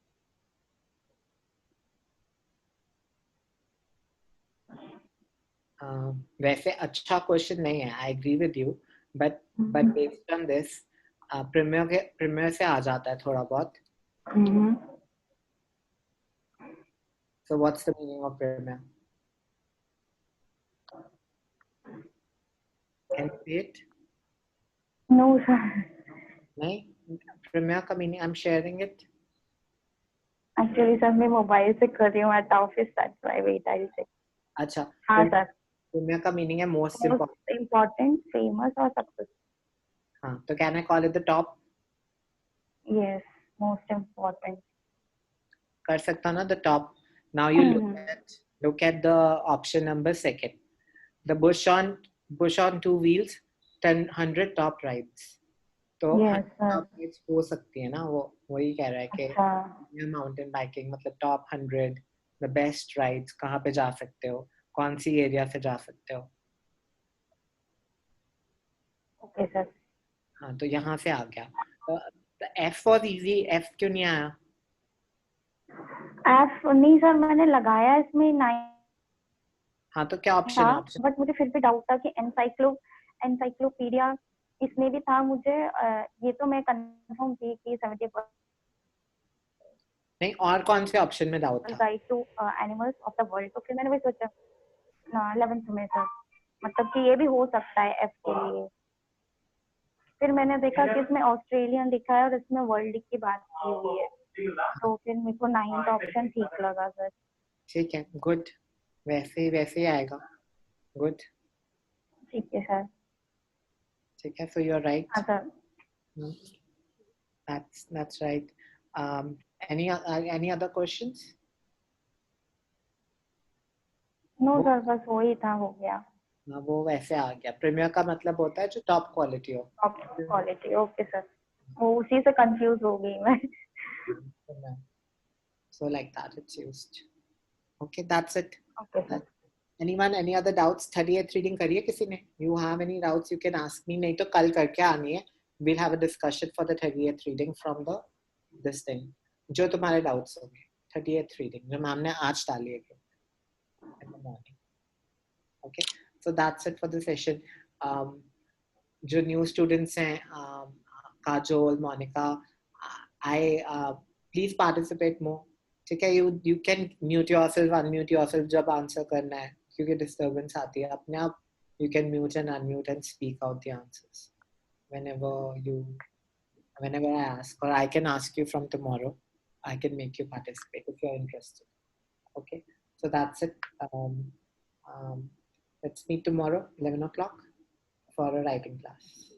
Speaker 1: वैसे अच्छा क्वेश्चन नहीं है, I agree with you, but based on this premier से आ जाता है थोड़ा बहुत. So what's the meaning of premier? Can you see it?
Speaker 2: No, sir.
Speaker 1: नहीं, premier का meaning I'm sharing it.
Speaker 2: Actually, sir, मैं मोबाइल से कर रही हूँ at office, that's why wait I'll check.
Speaker 1: अच्छा.
Speaker 2: हाँ सर.
Speaker 1: premier का meaning है most important.
Speaker 2: Most important, famous और successful.
Speaker 1: हाँ, तो can I call it the top?
Speaker 2: Yes, most important.
Speaker 1: कर सकता ना the top. Now you look at the option number second. The bush on 2 wheels, 100 top rides. तो
Speaker 2: Yes, sir.
Speaker 1: top rides हो सकती है ना, वो वही कह रहा है कि
Speaker 2: अच्छा.
Speaker 1: माउंटेन बाइकिंग मतलब टॉप 100 द बेस्ट राइड्स कहाँ पे जा सकते हो, कौन सी एरिया से जा सकते हो.
Speaker 2: Okay, sir.
Speaker 1: हाँ, तो यहाँ से आ गया. F was easy. F क्यों नहीं आया?
Speaker 2: F नहीं सर, मैंने लगाया इसमें 9
Speaker 1: हाँ, तो क्या ऑप्शन
Speaker 2: था,
Speaker 1: है? ऑप्शन
Speaker 2: बट मुझे फिर भी डाउट था कि एनसाइक्लोपीडिया इसमें भी था. मुझे ये तो मैं कंफर्म थी कि 70%
Speaker 1: नहीं, और कौन से ऑप्शन में डाउट था?
Speaker 2: Guide to animals of the world, तो फिर मैंने वही सोचा ना 11th में सर, मतलब कि ये भी हो सकता है एफ के लिए. फिर मैंने देखा कि इसमें ऑस्ट्रेलियन लिखा है और इसमें वर्ल्ड की बात की हुई है, तो फिर मेरे को 9th ऑप्शन ठीक लगा सर.
Speaker 1: ठीक है, गुड. वैसे ही आएगा. गुड.
Speaker 2: ठीक है सर.
Speaker 1: ठीक है, so you're right.
Speaker 2: हाँ sir.
Speaker 1: That's right. Any other questions?
Speaker 2: No sir, बस वही था, हो गया.
Speaker 1: हाँ, वो वैसे आ गया. प्रीमियर का मतलब होता है जो टॉप क्वालिटी हो.
Speaker 2: Top quality. ओके सर, वो उसी से कंफ्यूज हो गई मैं.
Speaker 1: So like that it's used. Okay, that's it.
Speaker 2: Okay sir.
Speaker 1: Anyone, any other doubts? 38th reading करिए किसी ने? You have any doubts, you can ask me. नहीं तो कल करके आनी है. We'll have a discussion for the 38th reading from this thing. जो तुम्हारे doubts होंगे. 38th reading जो मैम ने आज डाली है in the morning. Okay, so that's it for the session. जो new students हैं, Kajol, Monica, please participate more. ठीक है, you can mute yourself, unmute yourself जब answer करना है, क्योंकि disturbance आती है. अपने आप you can mute and unmute and speak out the answers whenever I ask, or I can ask you from tomorrow. I can make you participate if you're interested. Okay, So that's it. Let's meet tomorrow, 11 o'clock, for a writing class.